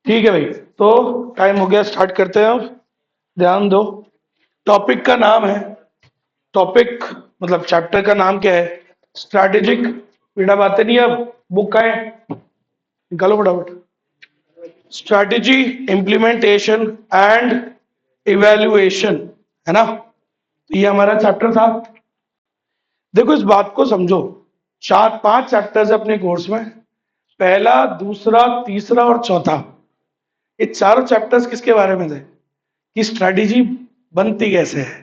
ठीक है भाई, तो टाइम हो गया, स्टार्ट करते हैं अब। ध्यान दो। टॉपिक का नाम है, टॉपिक मतलब चैप्टर का नाम क्या है? स्ट्रैटेजिक। बेटा बातें नहीं अब। बुक का है, निकालो फटाफट। स्ट्रैटेजी, इम्प्लीमेंटेशन एंड इवैल्यूएशन, है ना? तो ये हमारा चैप्टर था। देखो इस बात को समझो, चार पांच चैप्टर्स है अपने कोर्स में। पहला, दूसरा, तीसरा और चौथा, ये चारों चैप्टर्स किसके बारे में थे? कि स्ट्रैटेजी बनती कैसे है।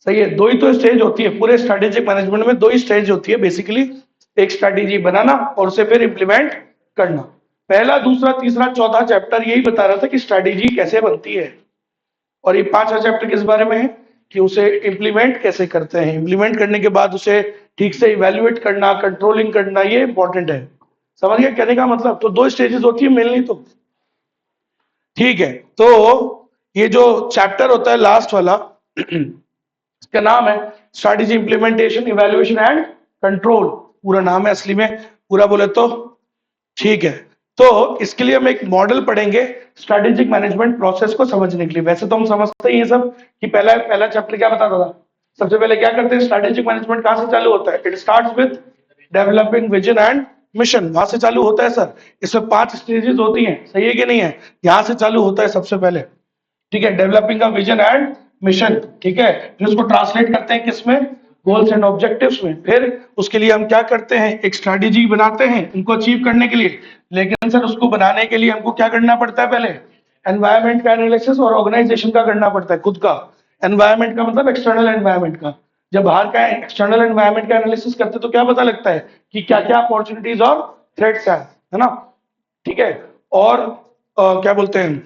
सही है, दो ही तो स्टेज होती है पूरे स्ट्रैटेजिक मैनेजमेंट में, दो ही स्टेज होती है बेसिकली। एक स्ट्रैटेजी बनाना और उसे फिर इंप्लीमेंट करना। पहला, दूसरा, तीसरा, चौथा चैप्टर यही बता रहा था कि स्ट्रैटेजी कैसे बनती है। और ये पांचवा चैप्टर किस बारे में है? कि उसे इंप्लीमेंट कैसे करते हैं, इंप्लीमेंट करने के बाद उसे ठीक से इवेल्युएट करना, कंट्रोलिंग करना, ये इंपॉर्टेंट है। समझ गया कहने का मतलब? तो दो स्टेजेस होती है मेनली तो। ठीक है, तो ये जो चैप्टर होता है लास्ट वाला इसका नाम है strategy, implementation, evaluation and control. पूरा नाम है असली में, पूरा बोले तो। ठीक है, तो इसके लिए हम एक मॉडल पढ़ेंगे स्ट्रैटेजिक मैनेजमेंट प्रोसेस को समझने के लिए। वैसे तो हम समझते ही हैं सब कि पहला पहला चैप्टर क्या बताता था। सबसे पहले क्या करते हैं, स्ट्रैटेजिक मैनेजमेंट कहां से चालू होता है? It starts with developing vision and mission, वहां से चालू होता है सर। इसमें 5 स्टेजेस होती हैं, सही है कि नहीं है? यहां से चालू होता है सबसे पहले। ठीक है, डेवलपिंग का विजन एंड मिशन। ठीक है, फिर उसको ट्रांसलेट करते हैं किसमें? गोल्स एंड ऑब्जेक्टिव्स में। फिर उसके लिए हम क्या करते हैं? एक स्ट्रैटेजी बनाते हैं इनको अचीव करने के लिए। लेकिन सर उसको बनाने के लिए हमको क्या करना पड़ता है? पहले एनवायरमेंट का एनालिसिस और ऑर्गेनाइजेशन का करना पड़ता है, खुद का। एनवायरमेंट का मतलब एक्सटर्नल एनवायरमेंट का। जब बाहर का एक्सटर्नल एनवायरमेंट का एनालिसिस करते हैं तो क्या पता लगता है कि क्या क्या अपॉर्चुनिटीज और थ्रेट्स है ना? ठीक है, और क्या बोलते हैं,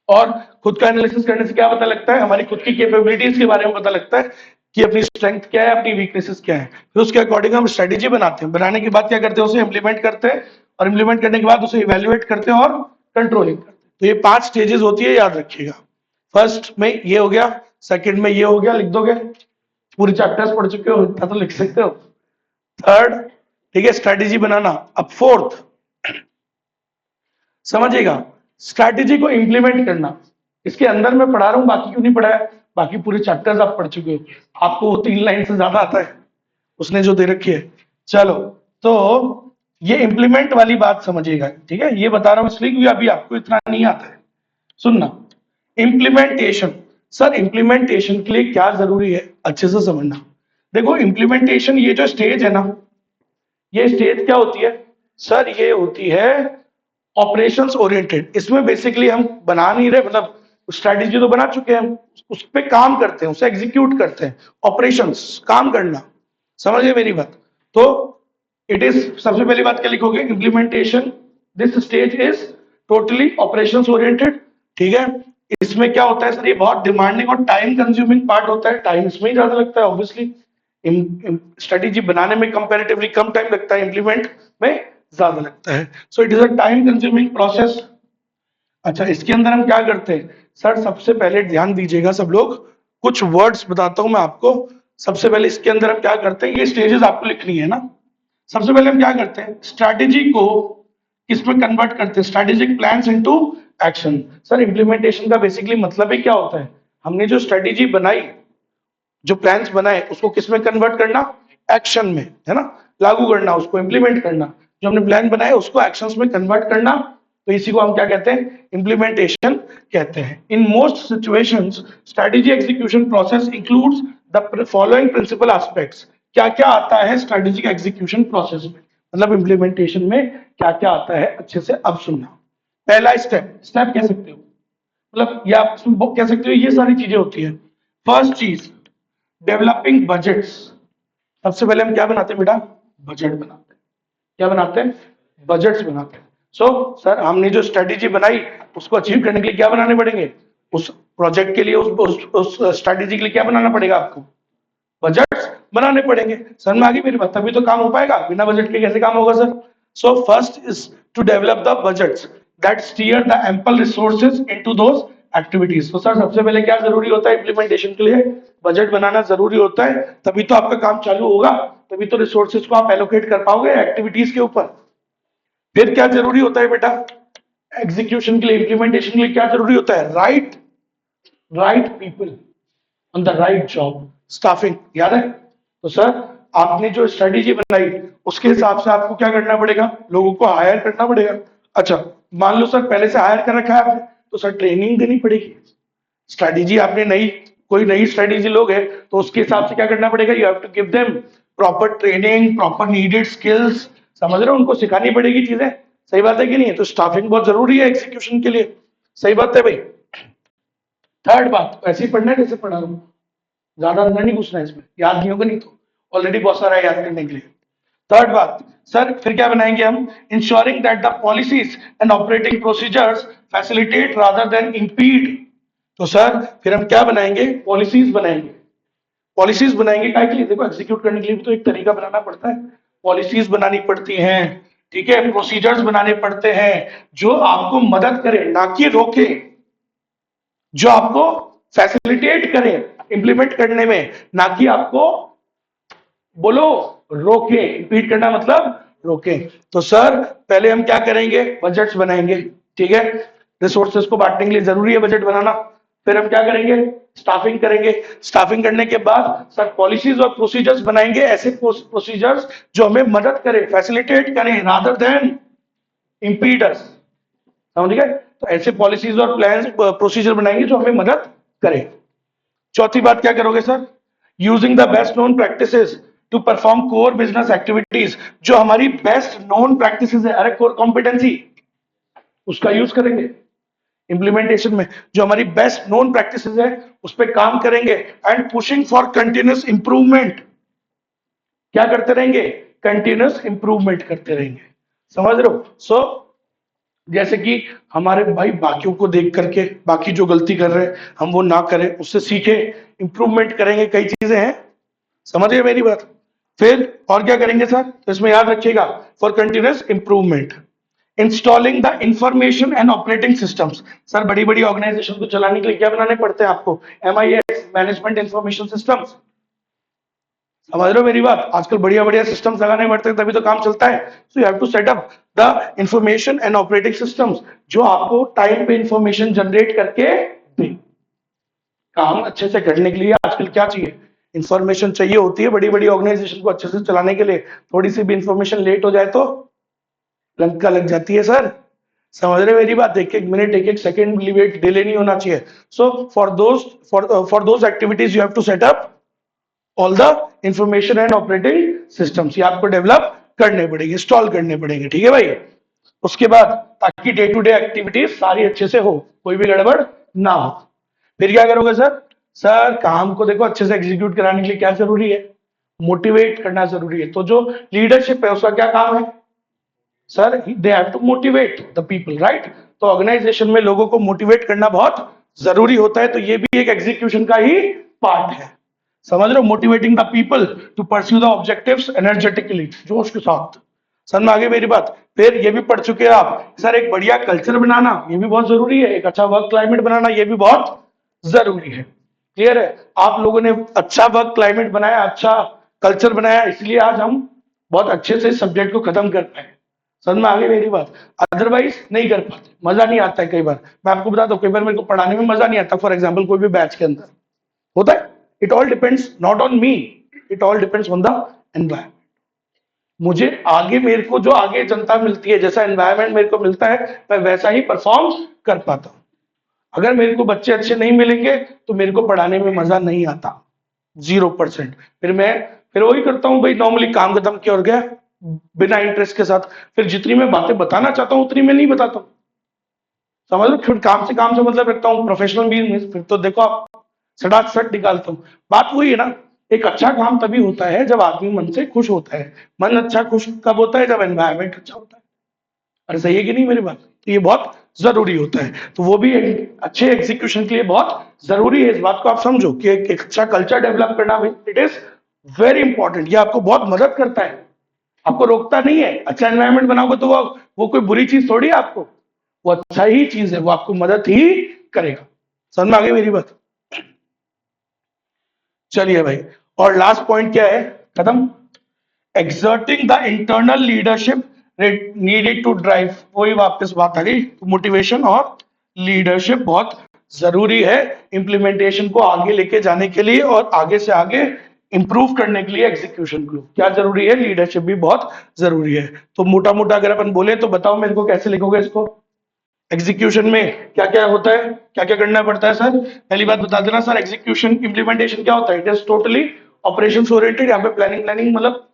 और खुद का एनालिसिस करने से क्या पता लगता है? हमारी खुद की कैपेबिलिटीज के बारे में पता लगता है कि अपनी स्ट्रेंथ क्या है, अपनी वीकनेसेस क्या है। फिर उसके अकॉर्डिंग हम स्ट्रेटेजी बनाते हैं। बनाने के बाद क्या करते हैं? उसे इंप्लीमेंट करते हैं, और इंप्लीमेंट करने के बाद उसे इवेल्युएट करते हैं और कंट्रोलिंग करते हैं। तो ये 5 स्टेजेस होती है, याद रखिएगा। फर्स्ट में ये हो गया, सेकंड में ये हो गया, लिख दोगे। पूरे चैप्टर्स पढ़ चुके हो, इतना तो लिख सकते हो। थर्ड, ठीक है, स्ट्रेटेजी बनाना। अब फोर्थ, समझिएगा, स्ट्रैटेजी को इंप्लीमेंट करना। इसके अंदर मैं पढ़ा रहा हूं, बाकी क्यों नहीं पढ़ा है? बाकी पूरे चैप्टर्स आप पढ़ चुके हो, आपको 3 लाइन से ज्यादा आता है उसने जो दे रखी है। चलो, तो ये इंप्लीमेंट वाली बात समझिएगा। ठीक है, ये बता रहा हूं इसलिए क्योंकि अभी आपको इतना नहीं आता है। सुनना, इंप्लीमेंटेशन। सर इंप्लीमेंटेशन के लिए क्या जरूरी है, अच्छे से समझना। देखो इंप्लीमेंटेशन, ये जो स्टेज है ना, ये स्टेज क्या होती है? सर ये होती है ऑपरेशंस ओरिएंटेड। इसमें बेसिकली हम बना नहीं रहे, मतलब स्ट्रैटेजी तो बना चुके हैं, उस पर काम करते हैं, उसे एग्जीक्यूट करते हैं। ऑपरेशंस, काम करना। समझ गए मेरी बात? तो इट इज, सबसे पहली बात क्या लिखोगे? Implementation, this stage is totally operations oriented. ठीक है, इसमें क्या होता है सर? ये बहुत डिमांडिंग और टाइम कंज्यूमिंग पार्ट होता है। टाइम इसमें ही ज्यादा लगता है ऑब्वियसली। स्ट्रेटेजी बनाने में कंपैरेटिवली कम टाइम लगता है, इंप्लीमेंट में ज्यादा लगता है। So it is a time consuming process. अच्छा, इसके अंदर हम क्या करते हैं? सर सबसे पहले ध्यान दीजिएगा सब लोग, कुछ वर्ड्स बताता हूं मैं आपको। सबसे पहले इसके अंदर हम क्या करते हैं, ये स्टेजेस आपको लिखनी है ना। सबसे पहले हम क्या करते हैं? स्ट्रैटेजी को किसमें कन्वर्ट करते हैं? Strategic plans into action. Sir implementation का बेसिकली मतलब ही क्या होता है? हमने जो स्ट्रैटेजी बनाई, जो प्लान्स बनाए, उसको किसमें कन्वर्ट करना? एक्शन में, है ना? लागू करना, उसको इंप्लीमेंट करना। जो हमने प्लान बनाए उसको एक्शंस में कन्वर्ट करना। तो इसी को हम क्या कहते हैं? इंप्लीमेंटेशन कहते हैं। In most situations strategy execution process includes the following principal aspects. क्या क्या आता है स्ट्रेटेजिक एग्जीक्यूशन प्रोसेस में, मतलब इंप्लीमेंटेशन में क्या क्या आता है, अच्छे से अब सुनना। पहला स्टेप, स्टेप कह सकते हो, मतलब या आप कह सकते हो, ये सारी चीजें होती है। फर्स्ट चीज, डेवलपिंग बजट्स। सबसे पहले हम क्या बनाते हैं बेटा? बजट बनाते हैं। क्या बनाते हैं? बजट्स बनाते हैं। सो सर हमने जो स्ट्रेटेजी बनाई, उसको अचीव करने के लिए क्या बनाने पड़ेंगे? उस प्रोजेक्ट के लिए, उस स्ट्रेटेजी के लिए क्या बनाना पड़ेगा आपको? बजट्स बनाने पड़ेंगे। सर में आगे मेरी बात, तभी तो काम हो पाएगा, बिना बजट के कैसे काम होगा sir? So first is to develop the budgets that steer the ample resources into those activities. तो सर सबसे पहले क्या जरूरी होता है इंप्लीमेंटेशन के लिए? बजट बनाना जरूरी होता है, तभी तो आपका काम चालू होगा, तभी तो रिसोर्सेज को आप एलोकेट कर पाओगे एक्टिविटीज के ऊपर। फिर क्या जरूरी होता है बेटा, एग्जीक्यूशन के लिए, इंप्लीमेंटेशन के लिए क्या जरूरी होता है, right people on the right job, staffing, याद है। तो सर आपने जो स्ट्रेटेजी बनाई उसके हिसाब से आपको क्या करना पड़ेगा, लोगों को हायर करना पड़ेगा। अच्छा, मान लो सर पहले से हायर कर रखा है आपने, तो सर ट्रेनिंग देनी पड़ेगी। स्ट्रेटेजी आपने नई, कोई नई स्ट्रेटेजी लोग है तो उसके हिसाब से क्या करना पड़ेगा, you have to give them proper training, proper needed skills, समझ रहे हो, उनको सिखानी पड़ेगी चीजें। सही बात है कि नहीं है, तो स्टाफिंग बहुत जरूरी है एग्जीक्यूशन के लिए। सही बात है भाई। थर्ड बात, ऐसे ही पढ़ना है जैसे पढ़ा रहा हूं, ज्यादा अंदर नहीं घुसना है इसमें, याद नहीं होगा नहीं तो, ऑलरेडी बहुत सारा है याद करने के लिए। थर्ड बात सर, फिर क्या बनाएंगे हम, ensuring that the policies and operating procedures facilitate rather than impede. तो सर फिर हम क्या बनाएंगे, पॉलिसीज बनाएंगे। पॉलिसीज बनाएंगे क्या के लिए, देखो एग्जीक्यूट करने के लिए भी तो एक तरीका बनाना पड़ता है, पॉलिसीज बनानी पड़ती हैं, ठीक है, प्रोसीजर्स बनाने पड़ते हैं जो आपको मदद करे ना कि रोके, जो आपको फैसिलिटेट करें इंप्लीमेंट करने में, ना कि आपको बोलो रोके, रिपीट करना मतलब रोके। तो सर पहले हम क्या करेंगे, बजट्स बनाएंगे, ठीक है, रिसोर्सेज को बांटने के लिए जरूरी है बजट बनाना। फिर हम क्या करेंगे, स्टाफिंग करेंगे। स्टाफिंग करने के बाद सर पॉलिसीज और प्रोसीजर्स बनाएंगे, ऐसे प्रोसीजर्स जो हमें मदद करें, फैसिलिटेट करें रादर देन इम्पीडस, समझ गए। तो ऐसे पॉलिसीज और प्लान प्रोसीजर बनाएंगे जो हमें मदद करें। चौथी बात क्या करोगे sir, using the best known practices to perform core business activities, जो हमारी बेस्ट नोन प्रैक्टिसेस है, अरे कोर कॉम्पिटेंसी, उसका यूज करेंगे इंप्लीमेंटेशन में, जो हमारी बेस्ट नोन प्रैक्टिसेस है उस पर काम करेंगे। And pushing for continuous improvement, क्या करते रहेंगे, कंटिन्यूस इंप्रूवमेंट करते रहेंगे, समझ रहे हो। सो जैसे कि हमारे भाई बाकियों को देख करके बाकी जो गलती कर रहे हैं हम वो ना करें, उससे सीखे, इंप्रूवमेंट करेंगे, कई चीजें हैं, समझ गए मेरी बात। फिर और क्या करेंगे सर, तो इसमें याद रखिएगा, for continuous improvement, installing the information and operating systems. Sir बड़ी बड़ी ऑर्गेनाइजेशन को चलाने के लिए क्या बनाने पड़ते हैं आपको, MIS, मैनेजमेंट इंफॉर्मेशन सिस्टम्स, समझ रहे हो मेरी बात, आजकल बढ़िया बढ़िया सिस्टम्स लगाने पड़ते हैं तभी तो काम चलता है। So you have to set up the information and operating systems जो आपको टाइम पे इंफॉर्मेशन जनरेट करके दे। काम अच्छे से करने के लिए आजकल क्या चाहिए, इंफॉर्मेशन चाहिए होती है, बड़ी बड़ी ऑर्गेनाइजेशन को अच्छे से चलाने के लिए थोड़ी सी भी इंफॉर्मेशन लेट हो जाए तो लंका लग जाती है सर, समझ रहे मेरी बात, एक एक मिनट एक एक सेकंड डिले नहीं होना चाहिए। So for those activities you have to set up all the information and operating systems, ये आपको डेवलप करने पड़ेंगे, इंस्टॉल करने पड़ेंगे, ठीक है भाई। उसके बाद ताकि डे टू डे एक्टिविटीज सारी अच्छे से हो, कोई भी गड़बड़ ना हो। फिर क्या करोगे सर, सर काम को देखो अच्छे से एग्जीक्यूट कराने के लिए क्या जरूरी है, मोटिवेट करना जरूरी है। तो जो लीडरशिप है उसका क्या काम है sir, they have to motivate the people, right. तो ऑर्गेनाइजेशन में लोगों को मोटिवेट करना बहुत जरूरी होता है, तो ये भी एक एग्जीक्यूशन का ही पार्ट है, समझ रहे हो, motivating the people to pursue the objectives energetically, जोश के साथ, समझ में आगे मेरी बात। फिर ये भी पढ़ चुके हैं आप सर, एक बढ़िया कल्चर बनाना ये भी बहुत जरूरी है, एक अच्छा वर्क क्लाइमेट बनाना ये भी बहुत जरूरी है, क्लियर है। आप लोगों ने अच्छा वर्क क्लाइमेट बनाया, अच्छा कल्चर बनाया, इसलिए आज हम बहुत अच्छे से सब्जेक्ट को खत्म कर पाए, समझ में आ गई मेरी बात, अदरवाइज नहीं कर पाते, मजा नहीं आता है कई बार, मैं आपको बताता हूँ कई बार मेरे को पढ़ाने में मजा नहीं आता, फॉर एग्जाम्पल कोई भी बैच के अंदर होता है, it all depends not on me, it all depends on the environment. मुझे आगे मेरे को जो आगे जनता मिलती है, जैसा एनवायरमेंट मेरे को मिलता है मैं वैसा ही परफॉर्म कर पाता हूँ। अगर मेरे को बच्चे अच्छे नहीं मिलेंगे तो मेरे को पढ़ाने में मजा नहीं आता, 0%। फिर वही करता हूँ भाई, नॉर्मली काम खत्म किया और गया बिना इंटरेस्ट के साथ, फिर जितनी मैं बातें बताना चाहता हूँ उतनी मैं नहीं बताता हूँ, समझ लो, फिर काम से मतलब रखता हूँ, प्रोफेशनल भी फिर तो देखो आप सटाक सट निकालता हूँ। बात वही है ना, एक अच्छा काम तभी होता है जब आदमी मन से खुश होता है, मन अच्छा खुश कब होता है, जब एनवायरमेंट अच्छा होता है, अरे सही है कि नहीं मेरी बात, तो ये बहुत जरूरी होता है, तो वो भी एक अच्छे एग्जीक्यूशन के लिए बहुत जरूरी है, इस बात को आप समझो कि एक अच्छा कल्चर डेवलप करना इट इज वेरी इंपॉर्टेंट, ये आपको बहुत मदद करता है, आपको रोकता नहीं है। अच्छा एनवायरमेंट बनाओगे तो वो कोई बुरी चीज थोड़ी है आपको, वो अच्छा ही चीज है, वो आपको मदद ही करेगा, समझ में आ गई मेरी बात। चलिए भाई, और लास्ट पॉइंट क्या है, खत्म, exerting the internal leadership needed to drive, वही वापस बात आ गई, मोटिवेशन और लीडरशिप बहुत जरूरी है इम्प्लीमेंटेशन को आगे लेके जाने के लिए और आगे से आगे इंप्रूव करने के लिए एग्जीक्यूशन को क्या जरूरी है, लीडरशिप भी बहुत जरूरी है। तो मोटा मोटा अगर अपन बोले तो बताओ मेरे को कैसे लिखोगे इसको, एग्जीक्यूशन में क्या क्या होता है, क्या क्या करना पड़ता है सर। पहली बात बता देना सर, एग्जीक्यूशन इम्प्लीमेंटेशन क्या होता है, it is totally operations oriented. यहाँ पे प्लानिंग प्लानिंग मतलब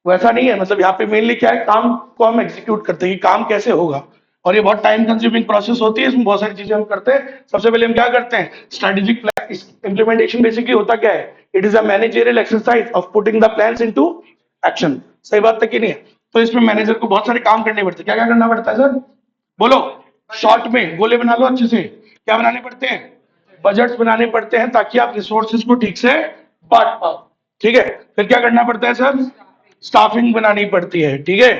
वैसा नहीं है, मतलब यहाँ पे मेनली क्या है, काम को हम एग्जीक्यूट करते हैं कि काम कैसे होगा, और ये बहुत टाइम कंज्यूमिंग प्रोसेस होती है, इसमें बहुत सारी चीजें हम करते हैं। सबसे पहले हम क्या करते हैं, स्ट्रेटेजिक प्लान। इम्प्लीमेंटेशन बेसिकली होता क्या है, it is a managerial exercise of putting the plans into action. सही बात है कि नहीं है। तो इसमें मैनेजर को बहुत सारे काम करने पड़ते हैं। क्या क्या करना पड़ता है सर, बोलो शॉर्ट में, गोले बना लो अच्छे से। क्या बनाने पड़ते हैं, बजट्स बनाने पड़ते हैं ताकि आप रिसोर्सेज को ठीक से बांट पाओ। ठीक है, फिर क्या करना पड़ता है सर, स्टाफिंग बनानी पड़ती है। ठीक है,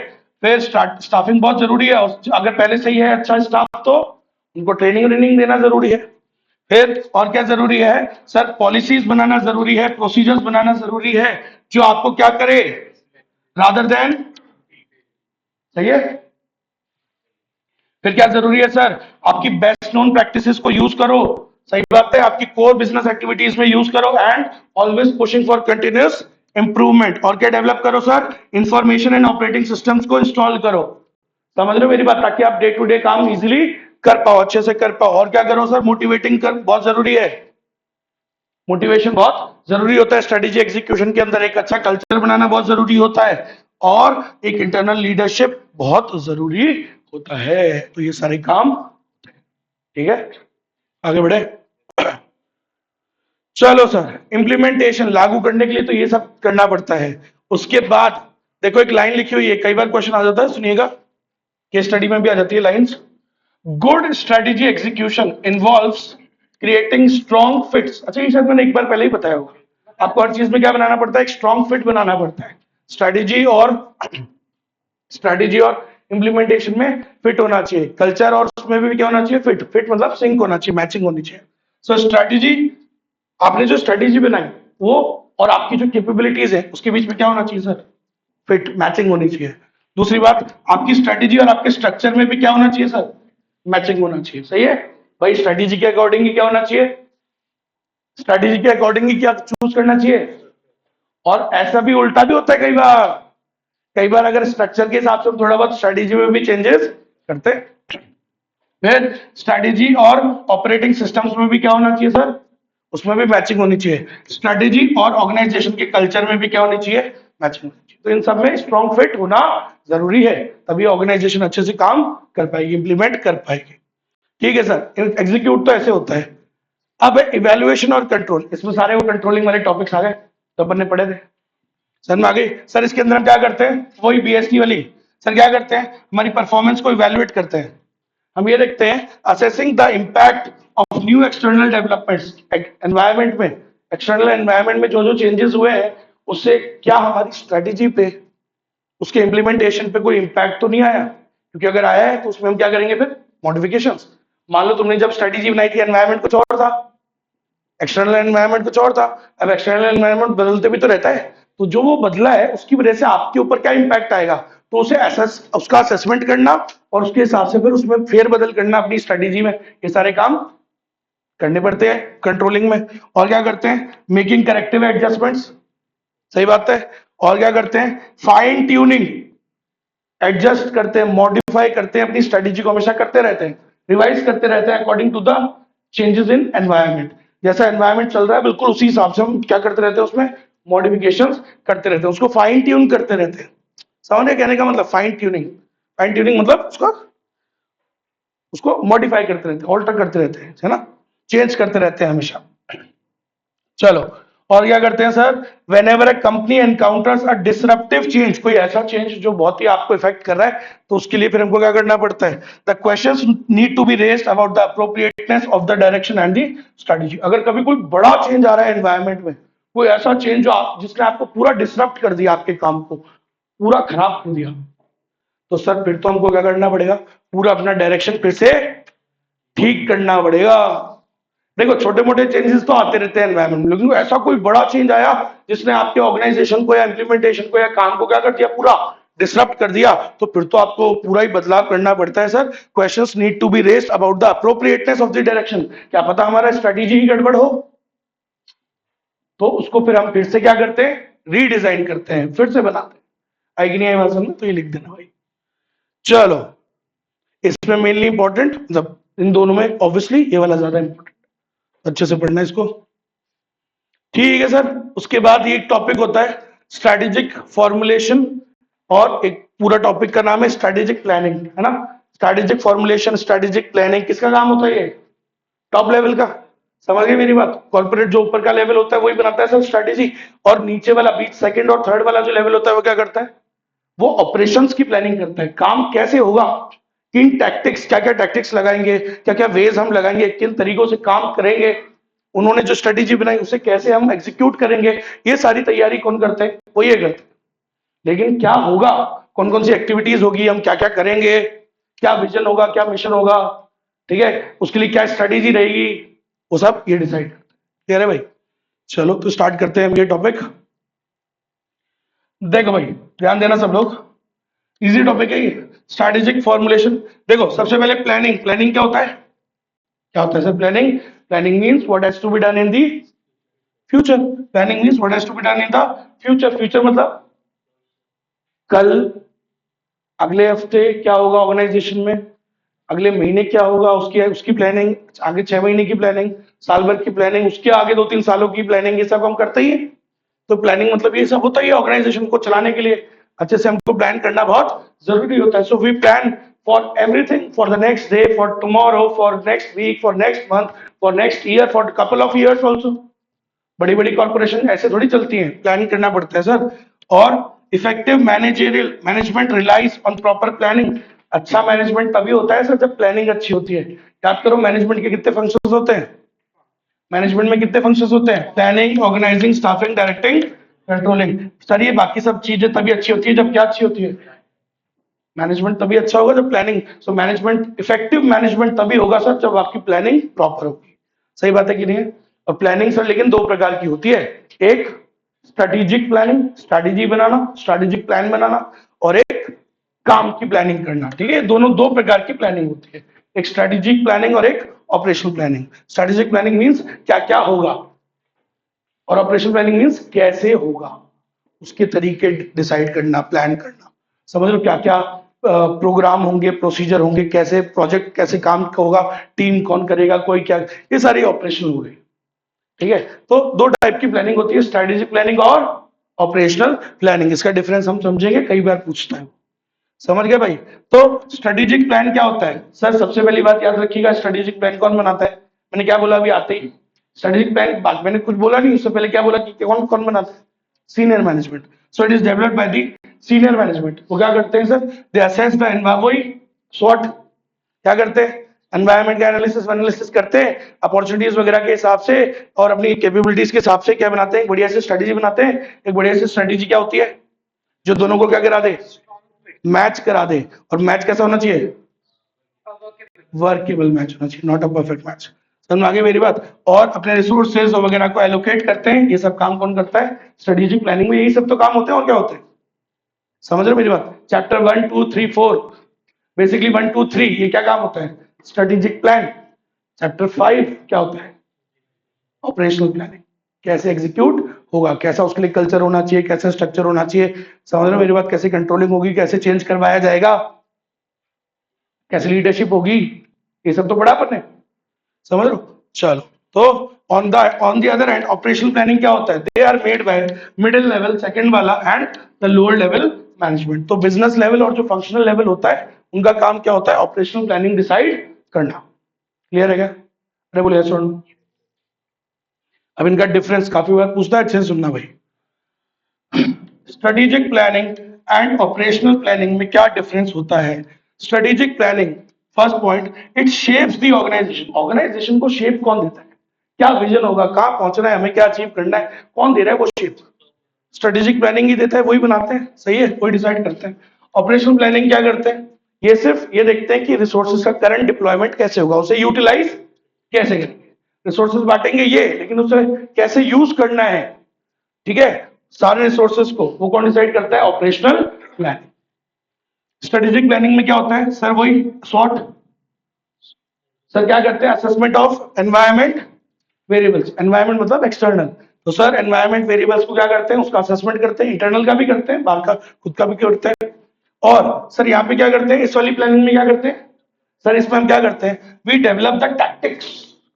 फिर स्टाफिंग बहुत जरूरी है, और अगर पहले से ही है अच्छा स्टाफ तो उनको ट्रेनिंग ट्रेनिंग देना जरूरी है। फिर और क्या जरूरी है सर, पॉलिसीज बनाना जरूरी है, प्रोसीजर्स बनाना जरूरी है जो आपको क्या करे, रादर देन, सही है। फिर क्या जरूरी है सर, आपकी बेस्ट नोन प्रैक्टिसेस को यूज करो, सही बात है, आपकी कोर बिजनेस एक्टिविटीज में यूज करो, and always pushing for continuous improvement. और क्या डेवलप करो sir, information and operating systems को इंस्टॉल करो। समझ रहे हो मेरी बात, ताकि आप डे टू डे काम इजीली कर पाओ, अच्छे से कर पाओ। और क्या करो सर, मोटिवेटिंग कर बहुत जरूरी है, मोटिवेशन बहुत जरूरी होता है स्ट्रेटेजी एग्जीक्यूशन के अंदर। एक अच्छा कल्चर बनाना बहुत जरूरी होता है, और एक इंटरनल लीडरशिप बहुत जरूरी होता है। तो ये सारे काम, ठीक है, आगे बढ़े। चलो सर, इम्प्लीमेंटेशन लागू करने के लिए तो ये सब करना पड़ता है। उसके बाद देखो एक लाइन लिखी हुई है, कई बार क्वेश्चन आ जाता है, सुनिएगा, केस स्टडी में भी आ जाती है lines. Good strategy execution involves creating strong fits. अच्छा ये शायद मैंने एक बार पहले ही बताया होगा, आपको हर चीज में क्या बनाना पड़ता है, एक स्ट्रॉन्ग फिट बनाना पड़ता है। स्ट्रेटेजी और इम्प्लीमेंटेशन में फिट होना चाहिए, कल्चर और उसमें भी क्या होना चाहिए, फिट। फिट मतलब सिंक होना चाहिए, मैचिंग होनी चाहिए। सो स्ट्रेटेजी, आपने जो स्ट्रेटेजी बनाई वो और आपकी जो कैपेबिलिटीज है उसके बीच में क्या होना चाहिए सर, फिट, मैचिंग होनी चाहिए। दूसरी बात, आपकी स्ट्रेटेजी और आपके स्ट्रक्चर में भी क्या होना चाहिए सर, मैचिंग होना चाहिए। सही है भाई, स्ट्रेटेजी के अकॉर्डिंग ही क्या होना चाहिए, स्ट्रेटेजी के अकॉर्डिंग ही क्या चूज करना चाहिए। और ऐसा भी उल्टा भी होता है कई बार, कई बार अगर स्ट्रक्चर के हिसाब से हम थोड़ा बहुत स्ट्रेटेजी में भी चेंजेस करते हैं। फिर स्ट्रेटेजी और ऑपरेटिंग सिस्टम्स में भी क्या होना चाहिए सर, उसमें भी मैचिंग होनी चाहिए। स्ट्रेटेजी और ऑर्गेनाइजेशन के कल्चर में भी क्या होनी चाहिए, मैचिंग होनी चाहिए। तो इन सब में स्ट्रॉन्ग फिट होना जरूरी है, तभी ऑर्गेनाइजेशन अच्छे से काम कर पाएगी, इंप्लीमेंट कर पाएगी। ठीक है सर, एग्जीक्यूट तो ऐसे होता है। अब इवेल्युएशन और कंट्रोल, इसमें सारे वो कंट्रोलिंग वाले टॉपिक्स आ गए तो अपन ने पढ़े थे, सर में आ गई। सर इसके अंदर हम क्या करते हैं, वही बीएसटी वाली। सर क्या करते हैं, हमारी परफॉर्मेंस को इवेल्युएट करते हैं। हम ये देखते हैं, assessing the impact of new external developments environment में। एक्सटर्नल एनवायरमेंट में जो जो चेंजेस हुए हैं उससे क्या हमारी स्ट्रेटेजी पे, उसके इम्प्लीमेंटेशन पे कोई इम्पैक्ट तो नहीं आया, क्योंकि अगर आया है तो उसमें हम क्या करेंगे फिर, मॉडिफिकेशंस। मान लो तुमने जब स्ट्रेटेजी बनाई थी एनवायरमेंट कुछ और था, एक्सटर्नल एनवायरनमेंट कुछ और था, अब एक्सटर्नल एनवायरनमेंट बदलते भी तो रहता है, तो जो वो बदला है उसकी वजह से आपके ऊपर क्या इंपैक्ट आएगा, तो उसे उसका असेसमेंट करना और उसके हिसाब से फिर उसमें फेर बदल करना अपनी स्ट्रेटेजी में, ये सारे काम करने पड़ते हैं कंट्रोलिंग में। और क्या करते हैं, मेकिंग करेक्टिव एडजस्टमेंट्स, सही बात है। और क्या करते हैं, फाइन ट्यूनिंग, एडजस्ट करते हैं, मॉडिफाई करते हैं, अपनी स्ट्रेटेजी को हमेशा करते रहते हैं, रिवाइज करते रहते हैं according to the changes in environment. जैसा एनवायरनमेंट चल रहा है बिल्कुल उसी हिसाब से हम क्या करते रहते हैं, उसमें मॉडिफिकेशंस करते रहते हैं, उसको फाइन ट्यून करते रहते हैं। समझे कहने का मतलब, फाइन ट्यूनिंग, फाइन ट्यूनिंग मतलब उसको उसको मॉडिफाई करते रहते हैं, ऑल्टर करते रहते हैं, है ना, चेंज करते रहते हैं हमेशा। चलो, और क्या करते हैं sir, when ever a company encounters a disruptive change, कोई ऐसा चेंज जो बहुत ही आपको इफेक्ट कर रहा है, तो उसके लिए फिर हमको क्या करना पड़ता है, the questions need to be raised about the appropriateness of the direction and the strategy. अगर कभी कोई बड़ा चेंज आ रहा है एनवायरमेंट में, कोई ऐसा चेंज जो जिसने आपको पूरा डिसरप्ट कर दिया, आपके काम को पूरा खराब कर दिया, तो सर फिर तो हमको क्या करना पड़ेगा, पूरा अपना डायरेक्शन फिर से ठीक करना पड़ेगा। देखो छोटे मोटे चेंजेस तो आते रहते हैं एनवायरमेंट में, लेकिन ऐसा कोई बड़ा चेंज आया जिसने आपके ऑर्गेनाइजेशन को या इंप्लीमेंटेशन को या काम को क्या कर दिया, पूरा डिसरप्ट कर दिया तो फिर तो आपको पूरा ही बदलाव करना पड़ता है sir. Questions need to be raised about the appropriateness of the direction. क्या पता हमारा स्ट्रेटेजी ही गड़बड़ हो, तो उसको फिर हम फिर से क्या करते हैं, रीडिजाइन करते हैं, फिर से बनाते हैं। आएगी नहीं आई बात समझ में? तो ये लिख देना भाई। चलो, इसमें मेनली इंपॉर्टेंट मतलब इन दोनों में ऑब्वियसली ये वाला ज्यादा इंपॉर्टेंट, अच्छे से पढ़ना इसको। ठीक है सर। उसके बाद ये एक टॉपिक होता है स्ट्रैटेजिक फॉर्मुलेशन, और एक पूरा टॉपिक का नाम है स्ट्रैटेजिक प्लानिंग, है ना। स्ट्रैटेजिक फॉर्मुलेशन, स्ट्रैटेजिक प्लानिंग किसका काम होता है? ये टॉप लेवल का। समझ गए मेरी बात? कॉर्पोरेट जो ऊपर का लेवल होता है वही बनाता है सर स्ट्रैटेजी, और नीचे वाला बीच सेकंड और थर्ड वाला जो लेवल होता है वो क्या करता है? वो ऑपरेशंस की प्लानिंग करता है। काम कैसे होगा, किन टैक्टिक्स, क्या क्या टैक्टिक्स लगाएंगे, क्या क्या वेज हम लगाएंगे, किन तरीकों से काम करेंगे, उन्होंने जो स्ट्रेटेजी बनाई उसे कैसे हम एग्जीक्यूट करेंगे, ये सारी तैयारी कौन करते हैं? वो ये करते हैं। लेकिन क्या होगा, कौन कौन सी एक्टिविटीज होगी, हम क्या क्या करेंगे, क्या विजन होगा, क्या मिशन होगा, ठीक है, उसके लिए क्या स्ट्रेटेजी रहेगी, वो सब ये डिसाइड करते हैं। क्लियर है भाई? चलो तो स्टार्ट करते हैं हम ये टॉपिक। देखो भाई, ध्यान देना सब लोग, इजी टॉपिक है ये, स्ट्रैटेजिक फॉर्मुलेशन। देखो सबसे पहले प्लानिंग। प्लानिंग क्या होता है? क्या होता है sir planning? Planning means what has to be done in the future. Planning means what has to be done in the future. Future मतलब कल, अगले हफ्ते क्या होगा ऑर्गेनाइजेशन में, अगले महीने क्या होगा, उसकी उसकी प्लानिंग, आगे 6 महीने की प्लानिंग, साल भर की प्लानिंग, उसके आगे 2-3 सालों की प्लानिंग, ये सब हम करते ही हैं। तो प्लानिंग मतलब ये सब होता ही है ऑर्गेनाइजेशन को चलाने के लिए। अच्छे से हमको प्लान करना बहुत जरूरी होता है। So we plan for everything, for the next day, for tomorrow, for next week, for next month, for next year, for couple of years also. बड़ी बड़ी कॉर्पोरेशन ऐसे थोड़ी चलती हैं, प्लानिंग करना पड़ता है सर। और effective managerial management relies on proper planning. अच्छा मैनेजमेंट तभी होता है सर जब प्लानिंग अच्छी होती है। याद करो मैनेजमेंट के कितने फंक्शंस होते हैं? मैनेजमेंट में कितने फंक्शंस होते हैं? Planning, organising, staffing, directing, controlling. Sir ये बाकी सब चीजें तभी अच्छी होती है जब क्या अच्छी होती है? मैनेजमेंट तभी अच्छा होगा जब planning. So management, effective management तभी होगा सर जब आपकी प्लानिंग प्रॉपर होगी। सही बात है कि नहीं है? और प्लानिंग सर लेकिन दो प्रकार की होती है, एक स्ट्रेटेजिक प्लानिंग, स्ट्रेटेजी बनाना, स्ट्रेटेजिक प्लान बनाना, और एक काम की प्लानिंग करना। ठीक है, दोनों दो प्रकार की प्लानिंग होती है, एक स्ट्रेटेजिक प्लानिंग और एक operational planning. Strategic planning means क्या क्या होगा, और ऑपरेशनल प्लानिंग मींस कैसे होगा, उसके तरीके डिसाइड करना, प्लान करना। समझ लो क्या क्या प्रोग्राम होंगे, प्रोसीजर होंगे, कैसे प्रोजेक्ट, कैसे काम होगा, टीम कौन करेगा, कोई क्या, ये सारी ऑपरेशनल हो गई। ठीक है, तो दो टाइप की प्लानिंग होती है, स्ट्रेटेजिक प्लानिंग और ऑपरेशनल प्लानिंग। इसका डिफरेंस हम समझेंगे, कई बार पूछता है। समझ गए भाई? तो स्ट्रेटेजिक प्लान क्या होता है सर? सबसे पहली बात याद रखिएगा, स्ट्रेटेजिक प्लान कौन बनाता है? मैंने क्या बोला अभी आते ही? स्ट्रेटेजिक प्लान, बात मैंने कुछ बोला नहीं उससे पहले, क्या बोला कि कौन कौन बनाता है? Senior management. So it is developed by the senior management. वो क्या करते हैं sir? They assess the environment, वही स्वॉट, क्या करते हैं? एनवायरमेंट का एनालिसिस एनालिसिस करते हैं, अपॉर्चुनिटीज वगैरह के हिसाब से और अपनी कैपेबिलिटीज के हिसाब से क्या बनाते हैं? एक बढ़िया सी स्ट्रेटेजी बनाते हैं। एक बढ़िया सी स्ट्रेटेजी क्या होती है? जो दोनों को क्या करा दे? मैच करा दे। और मैच कैसा होना चाहिए? वर्केबल मैच होना चाहिए, नॉट अ परफेक्ट मैच। समझ में आ गई मेरी बात? और अपने रिसोर्सेज वगैरह को एलोकेट करते हैं, ये सब काम कौन करता है? स्ट्रेटेजिक प्लानिंग में यही सब तो काम होते हैं, और क्या होते हैं? समझ रहे हो मेरी बात? चैप्टर 1, 2, 3, 4, बेसिकली 1, 2, 3 ये क्या काम होता है? Strategic plan. चैप्टर 5 क्या होता है? ऑपरेशनल प्लानिंग, कैसे एग्जीक्यूट होगा, कैसा उसके लिए कल्चर होना चाहिए, कैसा स्ट्रक्चर होना चाहिए। समझ रहे हो मेरी बात? कैसे कंट्रोलिंग होगी, कैसे चेंज करवाया जाएगा, कैसे लीडरशिप होगी, ये सब तो पढ़ा आपने। समझ लो? चलो, तो on the other hand operational planning क्या होता है? They are made by middle level, second वाला and the lower level management. तो बिजनेस लेवल और जो फंक्शनल लेवल होता है उनका काम क्या होता है? ऑपरेशनल प्लानिंग डिसाइड करना। क्लियर है क्या? अरे बोले सुन, अब इनका डिफरेंस काफी बार पूछता है, अच्छे से सुनना भाई। Strategic planning and operational planning में क्या डिफरेंस होता है? Strategic planning, first point, it shapes the organisation. Organisation को शेप कौन देता है? क्या विजन होगा, कहां पहुंचना है, हमें क्या अचीव करना है, कौन दे रहा है वो शेप? स्ट्रेटेजिक प्लानिंग ही देता है, वही बनाते हैं, सही है, वही डिसाइड करते हैं। ऑपरेशनल प्लानिंग क्या करते हैं? ये सिर्फ ये देखते हैं कि रिसोर्सेज का करंट डिप्लॉयमेंट कैसे होगा, उसे यूटिलाइज कैसे करेंगे। रिसोर्सेज बांटेंगे ये, लेकिन उसे कैसे यूज करना है, ठीक है, सारे रिसोर्सेज को, वो कौन डिसाइड करता है? Operational planning. स्ट्रेटेजिक प्लानिंग में क्या होता है सर? वही शॉर्ट सर क्या करते हैं? Assessment of environment variables. Environment मतलब एक्सटर्नल। तो सर एनवायरमेंट वेरिएबल्स को क्या करते हैं? उसका असेसमेंट करते हैं। इंटरनल का भी करते हैं, बाहर का खुद का भी करते हैं। और सर यहाँ पे क्या करते हैं? इस वाली प्लानिंग में क्या करते हैं सर? इसमें हम क्या करते हैं? वी डेवलप द टैक्टिक्स,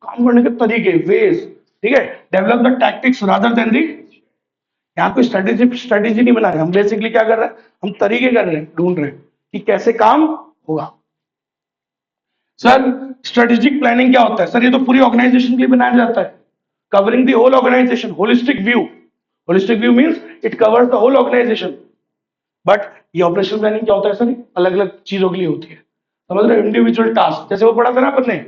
काम करने के तरीके, वेज। ठीक है, develop the tactics rather than the. यहाँ कोई स्ट्रेटेजी नहीं बना रहे हम, बेसिकली क्या कर रहे हैं? हम तरीके कर रहे हैं, ढूंढ रहे हैं कि कैसे काम होगा। सर स्ट्रेटेजिक प्लानिंग क्या होता है सर? ये तो पूरी ऑर्गेनाइजेशन के लिए बनाया जाता है, covering the whole organisation, holistic view. Holistic view means it covers the whole organisation. But ये ऑपरेशन प्लानिंग क्या होता है सर? अलग अलग चीजों के लिए होती है, समझ रहे हो? इंडिविजुअल टास्क, जैसे वो पढ़ा था ना अपन ने,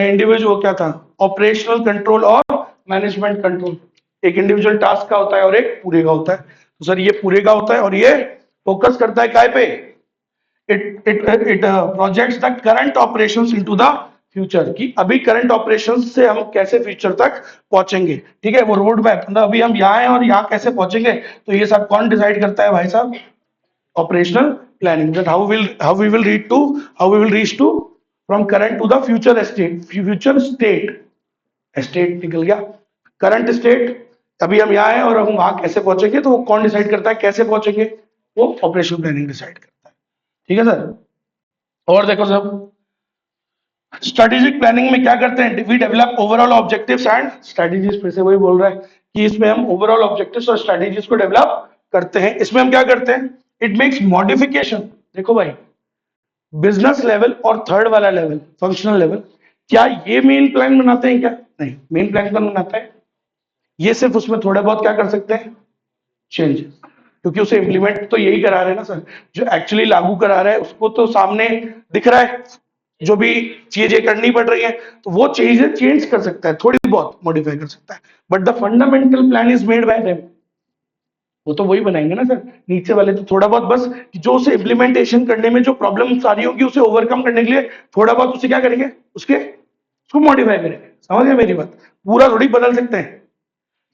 इंडिविजुअल क्या था? ऑपरेशनल कंट्रोल और मैनेजमेंट कंट्रोल। एक इंडिविजुअल टास्क का होता है और एक पूरे का होता है। तो सर ये पूरे का होता है और ये फोकस करता है काय पे? It projects the current operations into the future, कि अभी करंट ऑपरेशंस से हम कैसे फ्यूचर तक पहुंचेंगे। ठीक है, वो रोड मैप, मतलब अभी हम यहाँ हैं और यहाँ कैसे पहुंचेंगे, तो ये सब कौन डिसाइड करता है भाई साहब? Operational planning. That how we will reach to, how we will reach to from current to the future state. Future state, state निकल गया, करंट स्टेट। अभी हम यहाँ हैं और हम वहां कैसे पहुंचेंगे, तो वो कौन डिसाइड करता है कैसे पहुंचेंगे? वो ऑपरेशनल प्लानिंग डिसाइड करता है। ठीक है सर। और देखो सब, स्ट्रेटेजिक प्लानिंग में क्या करते हैं? We develop overall objectives and strategies. फिर से वही बोल रहा है कि इसमें हम ओवरऑल ऑब्जेक्टिव्स और स्ट्रेटेजीज को डेवलप करते हैं। इसमें हम क्या करते हैं? It makes modification. देखो भाई, बिजनेस लेवल और थर्ड वाला लेवल फंक्शनल लेवल, क्या ये मेन प्लान बनाते हैं क्या? नहीं, मेन प्लान कौन बनाता है? ये सिर्फ उसमें थोड़े बहुत क्या कर सकते हैं? चेंजेस, क्योंकि उसे इंप्लीमेंट तो यही करा रहे हैं ना सर, जो एक्चुअली लागू करा रहा है उसको तो सामने दिख रहा है जो भी चीजें करनी पड़ रही है, तो वो चीजें चेंज कर सकता है, थोड़ी बहुत मॉडिफाई कर सकता है, but the fundamental plan is made by them. वो तो वही बनाएंगे ना सर, नीचे वाले तो थोड़ा बहुत बस, जो उसे इम्प्लीमेंटेशन करने में जो प्रॉब्लम सारी होगी उसे ओवरकम करने के लिए थोड़ा बहुत उसे क्या करेंगे? उसको मॉडिफाई करेंगे। समझ गए मेरी बात? पूरा थोड़ी बदल सकते हैं,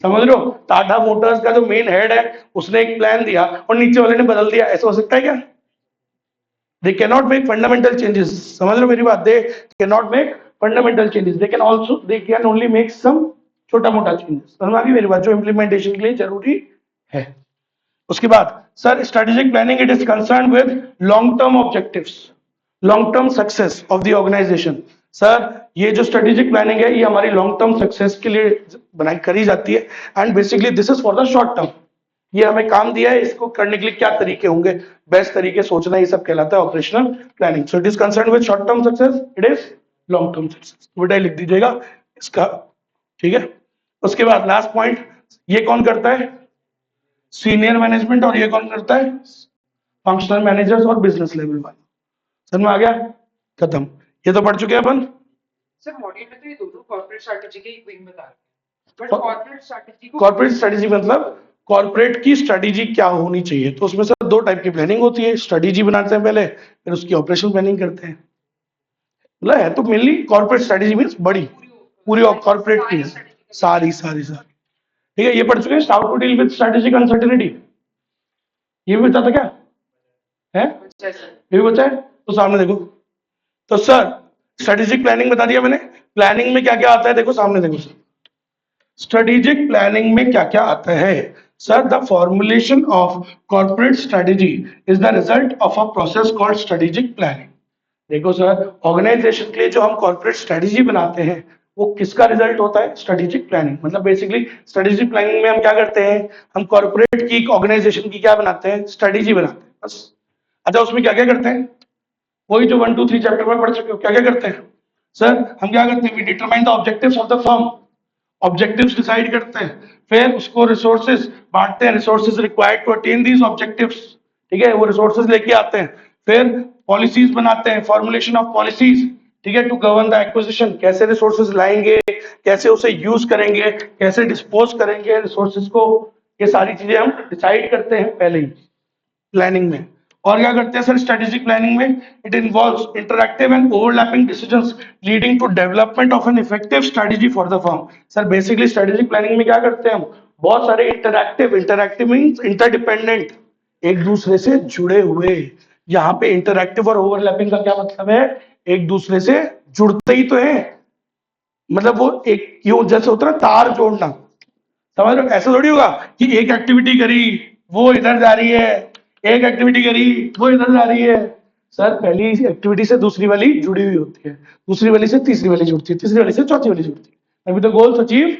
समझ लो। टाटा मोटर्स का जो मेन हेड है उसने एक प्लान दिया और नीचे वाले ने बदल दिया, ऐसा हो सकता है क्या? They can not make fundamental changes. समझ लो मेरी बात? They can not make fundamental changes, they can only make some छोटा मोटा चेंजेस। समझ आ गई मेरी बात? जो इम्प्लीमेंटेशन के लिए जरूरी है। उसके बाद sir strategic planning, it is concern with long term objectives, long term success of the organisation. Sir ये जो स्ट्रेटेजिक प्लानिंग है ये हमारी लॉन्ग टर्म सक्सेस के लिए बनाई करी जाती है, and basically this is for the short term. ये हमें काम दिया है, इसको करने के लिए क्या तरीके होंगे, बेस्ट तरीके सोचना, ये सब कहलाता है operational planning. So it is concern with short term success, it is long term success. बेटा लिख दीजिएगा इसका। ठीक है, उसके बाद लास्ट पॉइंट, ये कौन करता है? Senior management. और ये कौन करता है? फंक्शनल मैनेजर्स और बिजनेस लेवल वाले। समझ में आ गया? खत्म। ये तो पढ़ चुके हैं अपन। सर मॉड्यूल में तो ये दोनों कॉर्पोरेट स्ट्रैटेजी के विंग बता रहे हैं, बट कॉर्पोरेट स्ट्रेटेजी मतलब कॉर्पोरेट की स्ट्रेटेजी क्या होनी चाहिए, तो उसमें सर दो टाइप की प्लानिंग होती है। स्ट्रेटेजी बनाते हैं पहले, फिर उसकी ऑपरेशन प्लानिंग करते हैं। मतलब है तो मेनली कॉर्पोरेट स्ट्रेटेजी मीन्स बड़ी, पूरी कॉर्पोरेट की है, सारी सारी सारी। ठीक है, ये पढ़ चुके हैं how to deal with strategic uncertainty. ये भी बता था क्या है? ये भी बचा है, तो सामने देखो। तो सर स्ट्रेटेजिक प्लानिंग बता दिया मैंने। प्लानिंग में क्या क्या आता है देखो सामने, देखो सर। स्ट्रेटेजिक प्लानिंग में क्या क्या आता है sir? The formulation of corporate strategy is the result of a process called strategic planning. देखो सर, ऑर्गेनाइजेशन के लिए जो हम कॉर्पोरेट स्ट्रेटेजी बनाते हैं वो किसका रिजल्ट होता है? Strategic planning. मतलब बेसिकली स्ट्रेटेजिक प्लानिंग में हम क्या करते हैं? हम कॉर्पोरेट की ऑर्गेनाइजेशन की क्या बनाते हैं? स्ट्रेटेजी बनाते हैं बस। अच्छा, उसमें क्या क्या करते हैं? वही जो 1 2 3 चैप्टर में पढ़ चुके हो। क्या क्या करते हैं सर? हम क्या करते हैं? We determine the objectives of the firm. Objectives decide करते हैं, फिर उसको रिसोर्सेज बांटते हैं, resources required to attain these objectives. ठीक है, वो रिसोर्सेज लेके आते हैं, फिर पॉलिसीज बनाते हैं, फॉर्मुलेशन ऑफ पॉलिसीज। ठीक है, टू गवर्न द एक्विजिशन, कैसे रिसोर्सेज लाएंगे, कैसे उसे यूज करेंगे, कैसे डिस्पोज करेंगे रिसोर्सेज को, ये सारी चीजें हम डिसाइड करते हैं पहले ही प्लानिंग में। और क्या करते हैं सर स्ट्रेटेजिक प्लानिंग में? It involves interactive and overlapping decisions leading to development of an effective strategy for the firm. Sir basically strategic planning में क्या करते हैं हम? बहुत सारे इंटरैक्टिव मींस इंटरडिपेंडेंट, एक दूसरे से जुड़े हुए, यहाँ पे इंटरैक्टिव और ओवरलैपिंग का क्या मतलब है, एक दूसरे से जुड़ते ही तो है, मतलब वो एक यूं जैसे होता है ना तार जोड़ना, समझ रहे हो, ऐसा थोड़ी होगा कि एक एक्टिविटी करी वो इधर जा रही है, एक एक्टिविटी करी वो इधर जा रही है। सर पहली एक्टिविटी से दूसरी वाली जुड़ी हुई होती है, दूसरी वाली से तीसरी वाली जुड़ती है, तीसरी वाली से चौथी वाली जुड़ती है, अभी तो गोल्स अचीव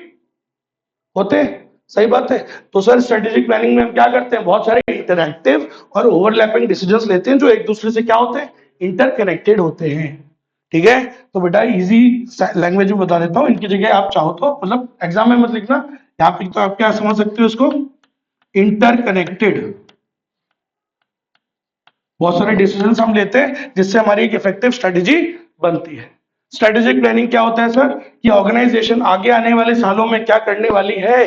होते हैं। सही बात है। तो सर स्ट्रेटेजिक प्लानिंग में हम क्या करते हैं, बहुत सारे इंटरैक्टिव और ओवरलैपिंग डिसीजंस लेते हैं जो एक दूसरे से क्या होते हैं, इंटरकनेक्टेड होते हैं। ठीक है, तो बेटा इजी लैंग्वेज में बता देता हूं, इनकी जगह आप चाहो तो मतलब एग्जाम में मत लिखना, यहाँ पे तो आप क्या समझ सकते हो इसको, इंटरकनेक्टेड। बहुत सारे डिसीजंस हम लेते हैं जिससे हमारी एक इफेक्टिव स्ट्रेटेजी बनती है। स्ट्रेटेजिक प्लानिंग क्या होता है सर, कि ऑर्गेनाइजेशन आगे आने वाले सालों में क्या करने वाली है,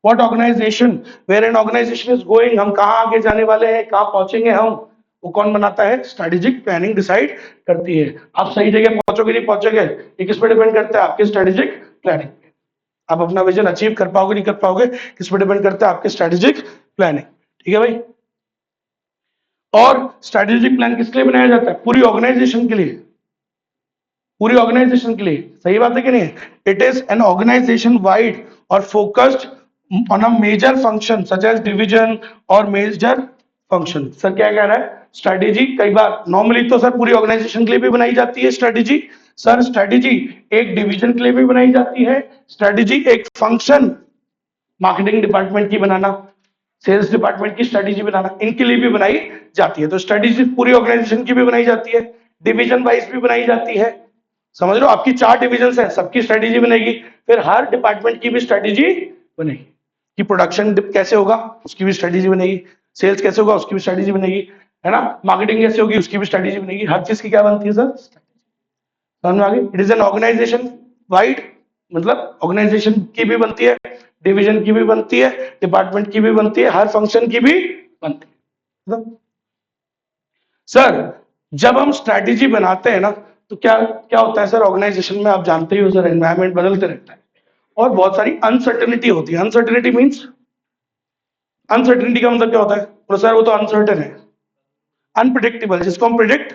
what organisation, where an organisation is going, हम कहाँ आगे जाने वाले हैं, कहाँ पहुंचेंगे हम, वो कौन बनाता है, स्ट्रेटेजिक प्लानिंग डिसाइड करती है। आप सही जगह पहुंचोगे नहीं पहुंचोगे, ये किस पर डिपेंड करता है, आपके स्ट्रेटेजिक प्लानिंग पे। आप अपना विजन अचीव कर पाओगे नहीं कर पाओगे, किस पर डिपेंड करता है, आपके स्ट्रेटेजिक प्लानिंग। ठीक है भाई। और स्ट्रेटेजिक प्लान किसके लिए बनाया जाता है, पूरी ऑर्गेनाइजेशन के लिए, पूरी ऑर्गेनाइजेशन के लिए। सही बात है कि नहीं, it is an organisation wide और focused on a major function such as division और मेजर फंक्शन। सर क्या कह रहा है, स्ट्रेटेजी कई बार नॉर्मली तो सर पूरी ऑर्गेनाइजेशन के लिए भी बनाई जाती है स्ट्रेटेजी, सर स्ट्रेटेजी एक डिवीजन के लिए भी बनाई जाती है, स्ट्रेटेजी एक फंक्शन मार्केटिंग डिपार्टमेंट की बनाना, सेल्स डिपार्टमेंट की स्ट्रेटेजी बनाना, इनके लिए भी बनाई जाती है। तो स्ट्रेटेजी पूरी ऑर्गेनाइजेशन की भी बनाई जाती है, डिवीजन वाइज भी बनाई जाती है। समझ लो आपकी 4 डिविजन है, सबकी स्ट्रेटेजी बनेगी, फिर हर डिपार्टमेंट की भी स्ट्रेटेजी बनेगी, कि प्रोडक्शन कैसे होगा उसकी भी स्ट्रेटेजी बनेगी, सेल्स कैसे होगा उसकी भी स्ट्रेटेजी बनेगी, है ना, मार्केटिंग कैसे होगी उसकी भी स्ट्रेटेजी बनेगी, हर चीज की क्या बनती है सर, समझ में आ गई। It is an organisation wide, मतलब ऑर्गेनाइजेशन की भी बनती है, डिवीजन की भी बनती है, डिपार्टमेंट की भी बनती है, हर फंक्शन की भी बनती है। मतलब सर जब हम स्ट्रैटेजी बनाते हैं ना, तो क्या क्या होता है सर, ऑर्गेनाइजेशन में आप जानते ही हो सर एनवायरमेंट बदलते रहता है और बहुत सारी अनसर्टेनिटी होती है। अनसर्टेनिटी मींस, अनसर्टेनिटी का मतलब क्या होता है, तो सर वो तो अनसर्टेन है, अनप्रिडिक्टेबल, जिसको हम प्रिडिक्ट,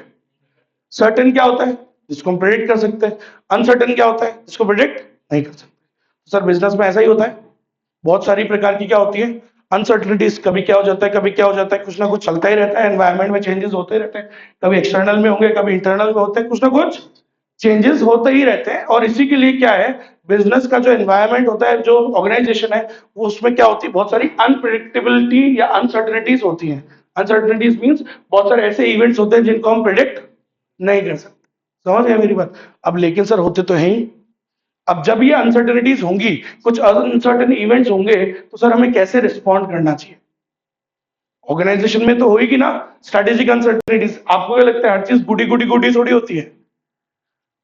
सर्टेन क्या होता है जिसको हम प्रिडिक्ट कर सकते हैं, अनसर्टेन क्या होता है जिसको प्रिडिक्ट नहीं कर सकते। तो सर बिजनेस में ऐसा ही होता है, बहुत सारी प्रकार की क्या होती है अनसर्टेनिटीज, कभी क्या हो जाता है कभी क्या हो जाता है, कुछ ना कुछ चलता ही रहता है, एनवायरमेंट में चेंजेस होते ही रहते हैं, कभी एक्सटर्नल में होंगे कभी इंटरनल में होते हैं, कुछ ना कुछ चेंजेस होते ही रहते हैं। और इसी के लिए क्या है, बिजनेस का जो एनवायरमेंट होता है, जो ऑर्गेनाइजेशन है, वो उसमें क्या होती है, बहुत सारी अनप्रिडिक्टेबिलिटी या अनसर्टेनिटीज होती हैं। अनसर्टेनिटीज मींस बहुत सारे ऐसे इवेंट्स होते हैं जिनको हम प्रिडिक्ट नहीं कर सकते। समझ गए मेरी बात। अब लेकिन सर होते तो हैं ही, अब जब ये अनसर्टेनिटीज होंगी, कुछ अनसर्टेन इवेंट्स होंगे, तो सर हमें कैसे रिस्पॉन्ड करना चाहिए, ऑर्गेनाइजेशन में तो होगी ना स्ट्रेटेजिक अनसर्टेनिटीज। आपको क्या लगता है हर चीज गुडी गुडी गुडी थोड़ी होती है,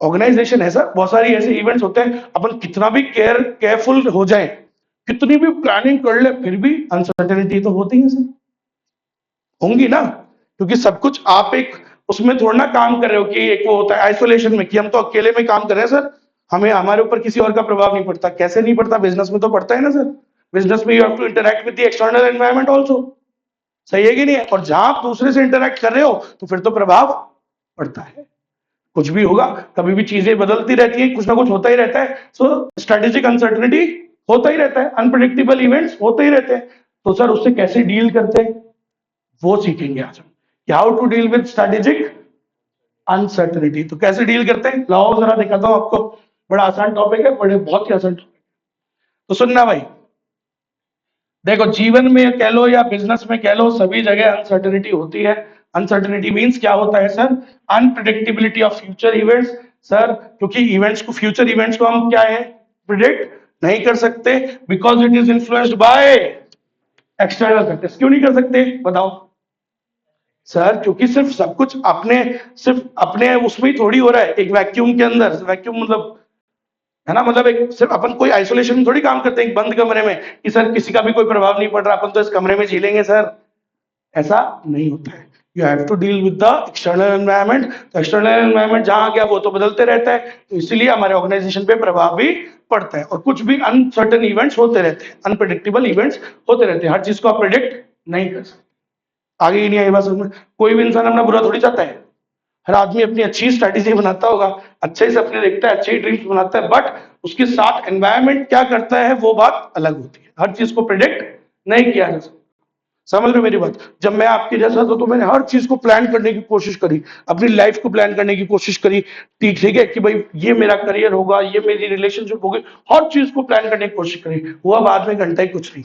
ऑर्गेनाइजेशन है सर, बहुत सारी ऐसे इवेंट्स होते हैं, अपन कितना भी केयरफुल हो जाए, कितनी भी प्लानिंग कर ले, फिर भी अनसर्टेनिटी तो होती है सर, होंगी ना, क्योंकि सब कुछ आप एक उसमें थोड़ा ना काम कर रहे हो कि एक वो होता है आइसोलेशन में कि हम तो अकेले में काम कर रहे हैं सर, हमें हमारे ऊपर किसी और का प्रभाव नहीं पड़ता। कैसे नहीं पड़ता, बिजनेस में तो पड़ता है ना सर, बिजनेस में you have to interact with the external environment also, सही है कि नहीं है, और जहां आप दूसरे से इंटरैक्ट कर रहे हो तो फिर तो प्रभाव पड़ता है, कुछ भी होगा, कभी भी चीजें बदलती रहती है, कुछ ना कुछ होता ही रहता है। सो स्ट्रेटेजिक अनसर्टेनिटी होता ही रहता है, अनप्रिडिक्टेबल इवेंट्स होते ही रहते हैं। तो सर उससे कैसे डील करते हैं वो सीखेंगे आज हम, how to deal with strategic uncertainty. तो कैसे डील करते हैं, लाओ जरा दिखाता हूं आपको, बड़ा आसान टॉपिक है, बड़े बहुत ही आसान टॉपिक। तो सुनना भाई, देखो जीवन में कह लो या बिजनेस में कह लो, सभी जगह अनसर्टेनिटी होती है। अनसर्टेनिटी मींस क्या होता है sir, unpredictability of future events. Sir क्योंकि इवेंट्स को, फ्यूचर इवेंट्स को हम क्या है, प्रिडिक्ट नहीं कर सकते, because it is influenced by external factors. क्यों नहीं कर सकते बताओ सर, क्योंकि सिर्फ सब कुछ अपने, सिर्फ अपने उसमें ही थोड़ी हो रहा है, एक वैक्यूम के अंदर, वैक्यूम मतलब है ना, मतलब एक सिर्फ अपन कोई आइसोलेशन में थोड़ी काम करते हैं एक बंद कमरे में कि सर किसी का भी कोई प्रभाव नहीं पड़ रहा, अपन तो इस कमरे में झेलेंगे सर, ऐसा नहीं होता है। You have to deal with the external environment. तो एक्सटर्नल एनवायरनमेंट जहां गया वो तो बदलते रहता है, तो इसीलिए हमारे ऑर्गेनाइजेशन पे प्रभाव भी पड़ता है, और कुछ भी अनसर्टेन इवेंट्स होते रहते हैं, अनप्रिडिक्टेबल इवेंट्स होते रहते हैं, हर चीज को आप प्रिडिक्ट नहीं कर सकते। आगे ही नहीं आई बात समझ में? कोई भी इंसान अपना बुरा थोड़ी चाहता है। हर आदमी अपनी अच्छी स्ट्रैटेजी बनाता होगा, अच्छे से अपने देखता है, अच्छे ही ड्रीम्स बनाता है, बट उसके साथ एनवायरनमेंट क्या करता है वो बात अलग होती है। हर चीज को प्रिडिक्ट नहीं किया जा सकता। समझ रहे हो मेरी बात? जब मैं आपके जैसा था तो मैंने हर चीज को प्लान करने की कोशिश करी, अपनी लाइफ को प्लान करने की कोशिश करी। ठीक ठीक है कि भाई ये मेरा करियर होगा, ये मेरी रिलेशनशिप होगी, हर चीज को प्लान करने की कोशिश करी। हुआ बाद में घंटा ही कुछ नहीं।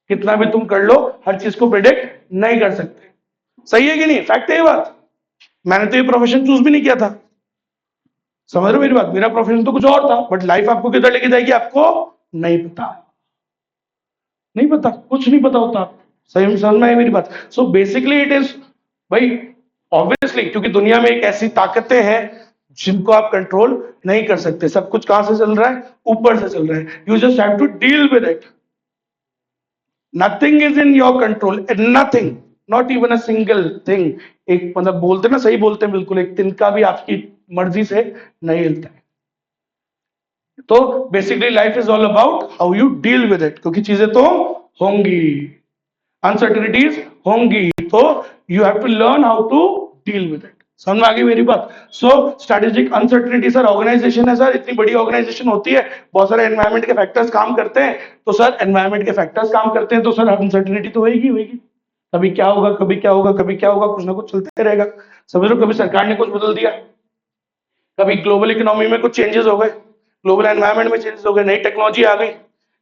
कितना भी तुम कर लो, हर चीज को प्रिडिक्ट नहीं कर सकते। सही है कि नहीं? फैक्ट है ये बात। मैंने तो ये प्रोफेशन चूज भी नहीं किया था। समझ रहे हो मेरी बात? मेरा प्रोफेशन तो कुछ और था, बट लाइफ आपको किधर लेके जाएगी आपको नहीं पता। नहीं पता, कुछ नहीं पता होता। सही में समझ में आई मेरी बात? सो बेसिकली इट इज, भाई ऑब्वियसली, क्योंकि दुनिया में एक ऐसी ताकतें हैं जिनको आप कंट्रोल नहीं कर सकते। सब कुछ कहां से चल रहा है? ऊपर से चल रहा है। You just have to deal with it. Nothing is in your control, nothing, not even a single thing. एक मतलब बोलते ना, सही बोलते हैं बिल्कुल, एक तिनका भी आपकी मर्जी से नहीं हिलता है। तो basically life is all about how you deal with it, क्योंकि चीजें तो होंगी, अनसर्टिनिटीज होंगी, तो you have to learn how to deal with it. समझ में आ गई मेरी बात? So strategic uncertainty, sir organisation है सर, इतनी बड़ी ऑर्गेनाइजेशन होती है, बहुत सारे एनवायरमेंट के फैक्टर्स काम करते हैं, तो सर एनवायरमेंट के फैक्टर्स काम करते हैं तो सर अनसर्टिनिटी तो होगी होगी। कभी क्या होगा, कभी क्या होगा, कभी क्या होगा, कुछ ना कुछ चलते रहेगा। समझ लो, कभी सरकार ने कुछ बदल दिया, कभी ग्लोबल इकोनॉमी में कुछ चेंजेस हो गए, ग्लोबल एनवायरनमेंट में चेंजेस हो गए, नई टेक्नोलॉजी आ गई,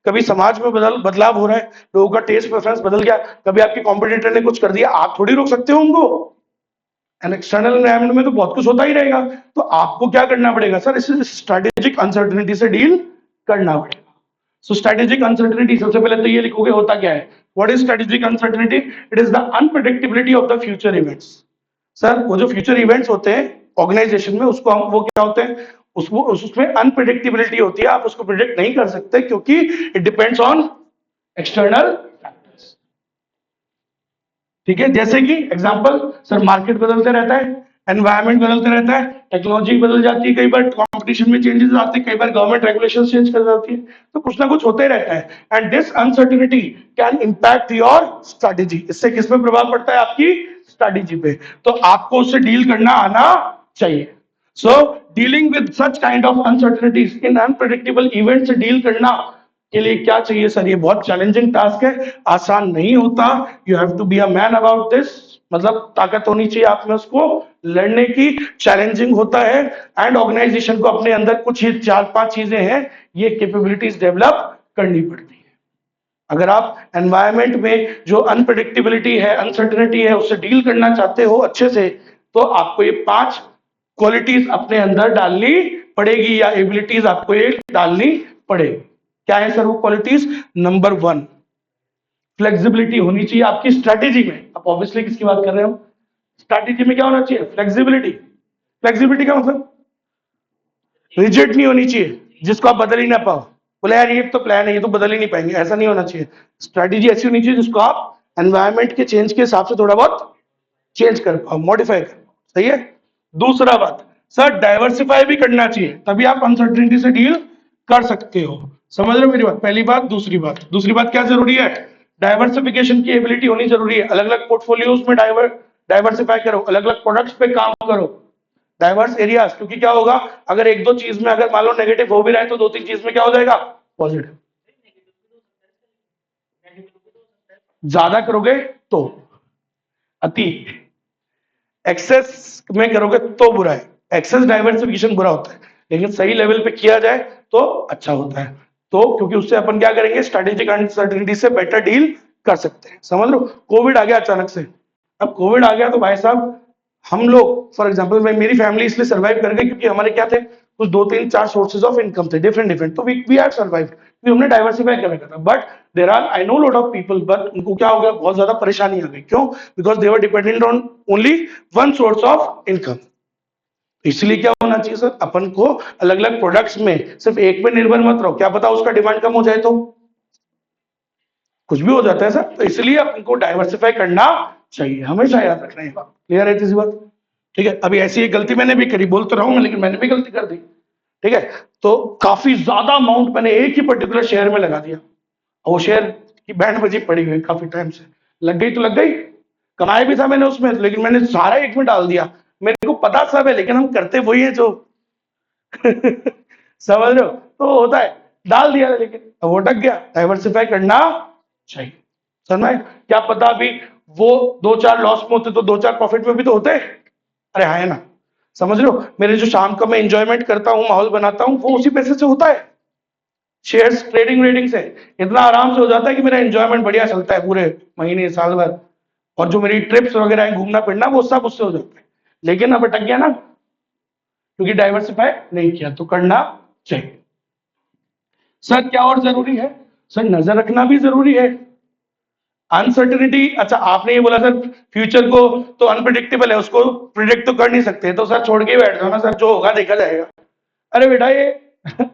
कभी समाज में बदलाव हो रहा है, लोगों का टेस्ट प्रेफरेंस बदल गया, कभी आपके कॉम्पिटिटर ने कुछ कर दिया, आप थोड़ी रोक सकते हो उनको। एंड एक्सटर्नल एनवायरनमेंट में तो बहुत कुछ होता ही रहेगा। तो आपको क्या करना पड़ेगा सर? इस स्ट्रेटेजिक अनसर्टेनिटी से डील करना पड़ेगा। सो स्ट्रेटेजिक अनसर्टेनिटी, सबसे पहले तो ये लिखोगे होता क्या है। What is strategic uncertainty? It is the unpredictability of the future events. Sir वो जो फ्यूचर इवेंट्स होते हैं ऑर्गेनाइजेशन में, उसको हम, वो क्या होते हैं, उसको उसमें अनप्रेडिक्टेबिलिटी होती है। आप उसको प्रिडिक्ट नहीं कर सकते क्योंकि it depends on external factors. ठीक है, जैसे कि एग्जांपल सर, मार्केट बदलते रहता है, एनवायरनमेंट बदलते रहता है, टेक्नोलॉजी बदल जाती है, कई बार कंपटीशन में चेंजेस आते हैं, कई बार गवर्नमेंट रेगुलेशन चेंज कर जाती है, तो कुछ ना कुछ होते रहता है। And this uncertainty can impact your strategy. इससे किस पे प्रभाव पड़ता है? आपकी स्ट्रेटेजी पे। तो आपको उससे डील करना आना चाहिए। So dealing with such kind of uncertainties in unpredictable event से डील करना के लिए क्या चाहिए सर? ये बहुत चैलेंजिंग टास्क है, आसान नहीं होता। You have to be a man about this, मतलब ताकत होनी चाहिए आप में उसको लड़ने की। चैलेंजिंग होता है, एंड ऑर्गेनाइजेशन को अपने अंदर कुछ ही 4-5 चीजें हैं, ये कैपेबिलिटीज डेवलप करनी पड़ती है। अगर आप एनवायरनमेंट में जो अनप्रेडिक्टेबिलिटी है, अनसर्टेनिटी है, उससे डील करना चाहते हो अच्छे से, तो आपको ये 5 क्वालिटीज अपने अंदर डालनी पड़ेगी, या एबिलिटीज आपको ये डालनी पड़ेगी। क्या है सर वो क्वालिटीज? नंबर 1, फ्लेक्सिबिलिटी होनी चाहिए आपकी स्ट्रैटेजी में। अब ऑब्वियसली किसकी बात कर रहे हो? स्ट्रैटेजी में क्या होना चाहिए? फ्लेक्सिबिलिटी। फ्लेक्सिबिलिटी का मतलब रिजिड नहीं होनी चाहिए, जिसको आप बदल ही ना पाओ। बोले यार ये तो प्लान है, ये तो बदल ही नहीं पाएंगे, ऐसा नहीं होना चाहिए। स्ट्रैटेजी ऐसी होनी चाहिए जिसको आप एनवायरनमेंट के चेंज के हिसाब से थोड़ा बहुत चेंज कर पाओ, मॉडिफाई कर पाओ। सही है। दूसरा बात सर, डाइवर्सिफाई भी करना चाहिए, तभी आप अनसर्टेनिटी से डील कर सकते हो। समझ रहे हो मेरी बात? पहली बात। दूसरी बात क्या जरूरी है? डाइवर्सिफिकेशन की एबिलिटी होनी जरूरी है। अलग अलग पोर्टफोलियोज में डाइवर्सिफाई करो, अलग अलग प्रोडक्ट्स पे काम करो, डाइवर्स एरियाज। क्योंकि क्या होगा, अगर एक दो चीज में अगर मान लो नेगेटिव हो भी रहा है, तो 2-3 चीज में क्या हो जाएगा? पॉजिटिव। ज्यादा करोगे तो अति, एक्सेस में करोगे तो बुरा है। एक्सेस डाइवर्सिफिकेशन बुरा होता है, लेकिन सही लेवल पे किया जाए तो अच्छा होता है। तो क्योंकि उससे अपन क्या करेंगे, स्ट्रेटेजिक अनसर्टेनिटी से बेटर डील कर सकते हैं। समझ लो, कोविड आ गया अचानक से। अब कोविड आ गया तो भाई साहब, हम लोग फॉर एग्जांपल, मैं, मेरी फैमिली इसलिए सर्वाइव कर गई क्योंकि हमारे क्या थे, कुछ 2-3-4 सोर्सेज ऑफ इनकम थे, डिफरेंट डिफरेंट, तो वी हैव सर्वाइव्ड क्योंकि हमने डाइवर्सिफाई कर रखा था। But there are, I know lot of people, but उनको क्या हो गया, बहुत ज्यादा परेशानी आ गई। क्यों? Because they were dependent on only one source of income. इसलिए क्या होना चाहिए सर, अपन को अलग अलग प्रोडक्ट्स में सिर्फ एक पे निर्भर मत रहो, क्या पता उसका डिमांड कम हो जाए तो कुछ भी हो जाता है सर। तो इसलिए अपन को डाइवर्सिफाई करना चाहिए, हमेशा याद रखना है। क्लियर है तीसरी बात? ठीक है। अभी ऐसी एक गलती मैंने भी करी, बोल तो रहा हूं मैं, लेकिन मैंने भी गलती कर दी। ठीक है, तो काफी ज्यादा अमाउंट मैंने एक ही पर्टिकुलर शेयर में लगा दिया, और वो शेयर की बैंड बजी पड़ी हुई काफी टाइम से। लग गई तो लग गई, कमाया भी था मैंने उसमें, लेकिन मैंने सारा एक में डाल दिया। मेरे को पता सब है, लेकिन हम करते वही है जो समझ रहे हो, तो होता है, डाल दिया लेकिन अब वो अटक गया। डाइवर्सिफाई करना चाहिए, समझ में आया? क्या पता अभी वो दो चार लॉस में होते तो दो चार प्रॉफिट में भी तो होते। अरे हाँ, है ना? समझ रहे हो, मेरे जो शाम का मैं इंजॉयमेंट करता हूँ, माहौल बनाता हूँ, वो उसी पैसे से होता है। शेयर्स ट्रेडिंग रेडिंग से इतना आराम से हो जाता है कि मेरा एंजॉयमेंट बढ़िया चलता है पूरे महीने साल भर। और जो मेरी ट्रिप्स वगैरह है, घूमना फिरना, वो सब उससे हो जाता है। लेकिन अब अटक गया ना, क्योंकि डाइवर्सिफाई नहीं किया, तो करना चाहिए। सर क्या और जरूरी है? सर नजर रखना भी जरूरी है। अनसर्टिनिटी, अच्छा आपने ये बोला सर फ्यूचर को तो अनप्रिडिक्टेबल है, उसको प्रिडिक्ट तो कर नहीं सकते, तो सर छोड़ के ही बैठ जाओ ना सर, जो होगा देखा जाएगा। अरे बेटा ये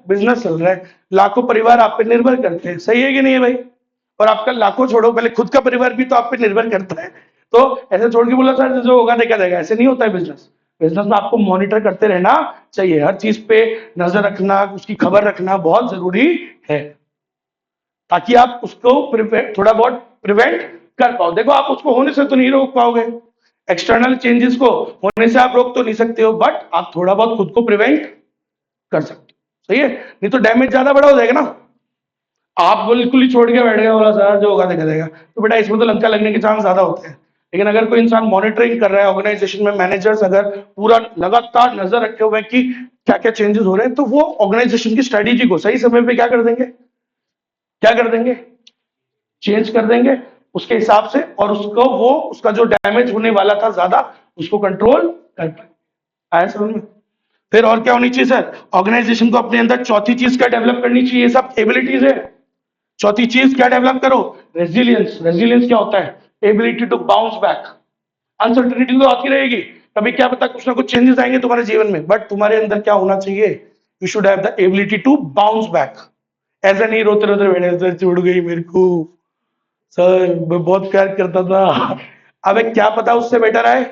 बिजनेस चल रहा है, लाखों परिवार आप पे निर्भर करते हैं, सही है कि नहीं है भाई? और आपका लाखों छोड़ो, पहले खुद का परिवार भी तो आप पे निर्भर करता है। तो ऐसे छोड़ के बोला सर जो होगा देखा जाएगा, ऐसे नहीं होता है बिजनेस। बिजनेस में आपको मॉनिटर करते रहना चाहिए, हर चीज पे नजर रखना, उसकी खबर रखना बहुत जरूरी है, ताकि आप उसको थोड़ा बहुत प्रिवेंट कर पाओ। देखो आप उसको होने से तो नहीं रोक पाओगे, एक्सटर्नल चेंजेस को होने से आप रोक तो नहीं सकते हो, बट आप थोड़ा बहुत खुद को प्रिवेंट कर सकते हो, सही है? नहीं तो डैमेज ज्यादा बड़ा हो जाएगा ना। आप बिल्कुल ही छोड़ के बैठ गए, बोला सर जो होगा देखा जाएगा, तो बेटा इसमें तो लंका लगने के चांस ज्यादा होते हैं। लेकिन अगर कोई इंसान मॉनिटरिंग कर रहा है, ऑर्गेनाइजेशन में मैनेजर्स अगर पूरा लगातार नजर रखे हुए हैं कि क्या क्या चेंजेस हो रहे हैं, तो वो ऑर्गेनाइजेशन की स्ट्रेटेजी को सही समय पे क्या कर देंगे, क्या कर देंगे, चेंज कर देंगे उसके हिसाब से, और उसको वो उसका जो डैमेज होने वाला था ज्यादा, उसको कंट्रोल कर पाए। आया समझ में? फिर और क्या होनी चाहिए सर? ऑर्गेनाइजेशन को अपने अंदर चौथी चीज क्या डेवलप करनी चाहिए? ये सब एबिलिटीज है। चौथी चीज क्या डेवलप करो? रेजिलियंस। रेजिलियंस क्या होता है? Ability to bounce back. Uncertainty तो आती रहेगी, कभी क्या पता कुछ ना कुछ चेंजेस आएंगे तुम्हारे जीवन में, बट तुम्हारे अंदर क्या होना चाहिए? You should have the ability to bounce back. ऐसा नहीं रोते रोते बैठे सर छोड़ गई मेरे को, सर मैं बहुत प्यार करता था, अबे क्या पता उससे बेटर आए।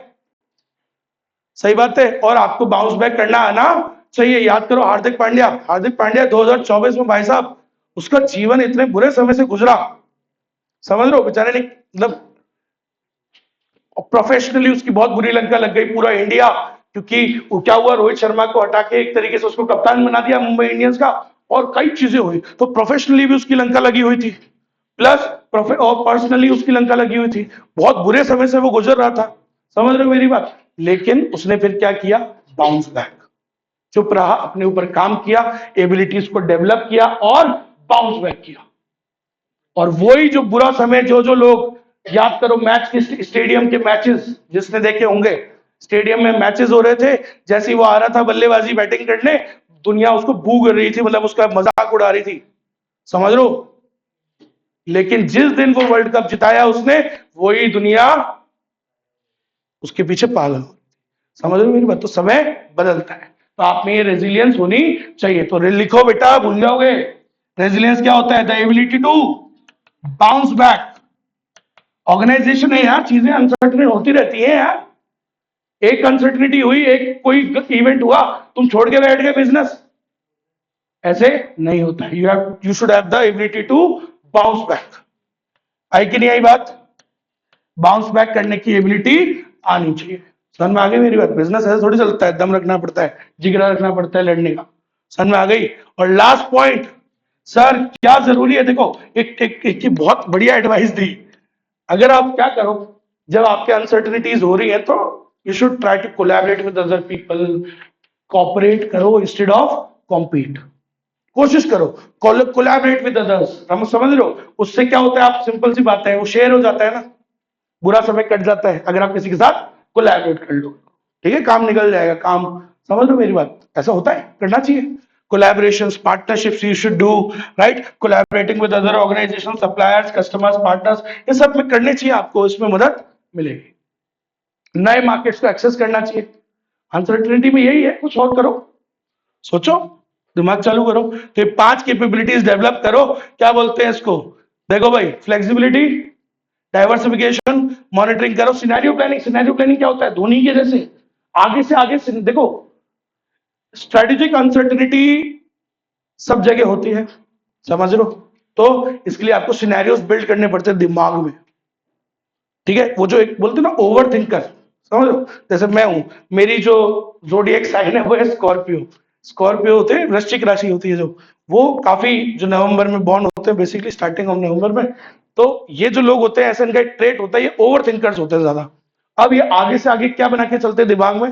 सही बात है, और आपको बाउंस बैक करना आना चाहिए। याद करो हार्दिक पांड्या, हार्दिक पांड्या 2024 में भाई साहब, उसका जीवन इतने बुरे समय से गुजरा, समझ लो बेचारे ने, मतलब प्रोफेशनली उसकी बहुत बुरी लंका लग गई, पूरा इंडिया, क्योंकि वो क्या हुआ, रोहित शर्मा को हटा के एक तरीके से उसको कप्तान बना दिया मुंबई इंडियंस का, और कई चीजें हुई, तो प्रोफेशनली भी उसकी लंका लगी हुई थी, प्लस और पर्सनली उसकी लंका लगी हुई थी, बहुत बुरे समय से वो गुजर रहा था, समझ रहे हो मेरी बात? लेकिन उसने फिर क्या किया? बाउंस बैक, चुप रहा, अपने ऊपर काम किया, एबिलिटीज को डेवलप किया और बाउंस बैक किया। और वही जो बुरा समय, जो जो लोग, याद करो मैच के स्टेडियम के मैचेस जिसने देखे होंगे, स्टेडियम में मैचेस हो रहे थे, जैसे ही वो आ रहा था बल्लेबाजी बैटिंग करने, दुनिया उसको बू कर रही थी, मतलब उसका मजाक उड़ा रही थी, समझ लो। लेकिन जिस दिन वो वर्ल्ड कप जिताया उसने, वही दुनिया उसके पीछे पागल हो, समझ रहे हो मेरी बात? तो समय बदलता है, तो आप में ये रेजिलियंस होनी चाहिए। तो लिखो बेटा, भूल जाओगे। रेजिलियंस क्या होता है? The ability to bounce back. Organisation है यार, चीजें अनसर्टेन होती रहती है यार, एक अनसर्टिनिटी हुई, एक कोई इवेंट हुआ, तुम छोड़ के बैठ गए बिजनेस, ऐसे नहीं होता है। You should have the ability to bounce back. आई कि नहीं आई बात? बाउंस बैक करने की एबिलिटी आनी चाहिए। समझ में आ गई मेरी बात? बिजनेस ऐसे थोड़ी चलता है, दम रखना पड़ता है, जिगरा रखना पड़ता है लड़ने का। समझ में आ गई? और लास्ट पॉइंट सर क्या जरूरी है, देखो एक बहुत बढ़िया एडवाइस दी। अगर आप क्या करो, जब आपके अनसर्टिनिटीज हो रही है, तो you should try to collaborate with other people, cooperate करो इंस्टेड ऑफ कॉम्पीट। कोशिश करो, कोलैबोरेट विद अदर्स, हम समझ लो, उससे क्या होता है, आप सिंपल सी बात है, वो शेयर हो जाता है ना, बुरा समय कट जाता है अगर आप किसी के साथ कोलैबोरेट कर लो, ठीक है, काम निकल जाएगा काम। समझ लो मेरी बात? ऐसा होता है, करना चाहिए। collaborations, partnerships you should do, right? Collaborating with other organizations, suppliers, customers, partners, ये सब में करने चाहिए आपको, इसमें मदद मिलेगी। नए मार्केट्स को एक्सेस करना चाहिए। अनसर्टिनिटी में यही है, कुछ और करो, सोचो, दिमाग चालू करो। तो ये 5 कैपेबिलिटीज डेवलप करो। क्या बोलते हैं इसको? देखो भाई, फ्लेक्सिबिलिटी, डाइवर्सिफिकेशन, मॉनिटरिंग करो, सिनेरियो प्लानिंग। सिनेरियो प्लानिंग क्या होता है? धोनी के जैसे आगे से आगे देखो, स्ट्रेटेजिक अनसर्टिनिटी सब जगह होती है, समझ लो, तो इसके लिए आपको सिनेरियोस बिल्ड करने पड़ते हैं दिमाग में। ठीक है, वो जो एक बोलते हैं ना ओवर थिंकर, समझ लो, जैसे मैं हूं, मेरी जो जोडिएक साइन है वो है स्कॉर्पियो। स्कॉर्पियो होते हैं, वृश्चिक राशि होती है जो, वो काफी जो नवंबर में बॉर्न होते हैं, बेसिकली स्टार्टिंग ऑफ नवंबर में। तो ये जो लोग होते हैं, ऐसा इनका एक ट्रेट होता है, ये ओवर थिंकर्स होते हैं ज्यादा। अब ये आगे से आगे क्या बना के चलते हैं दिमाग में,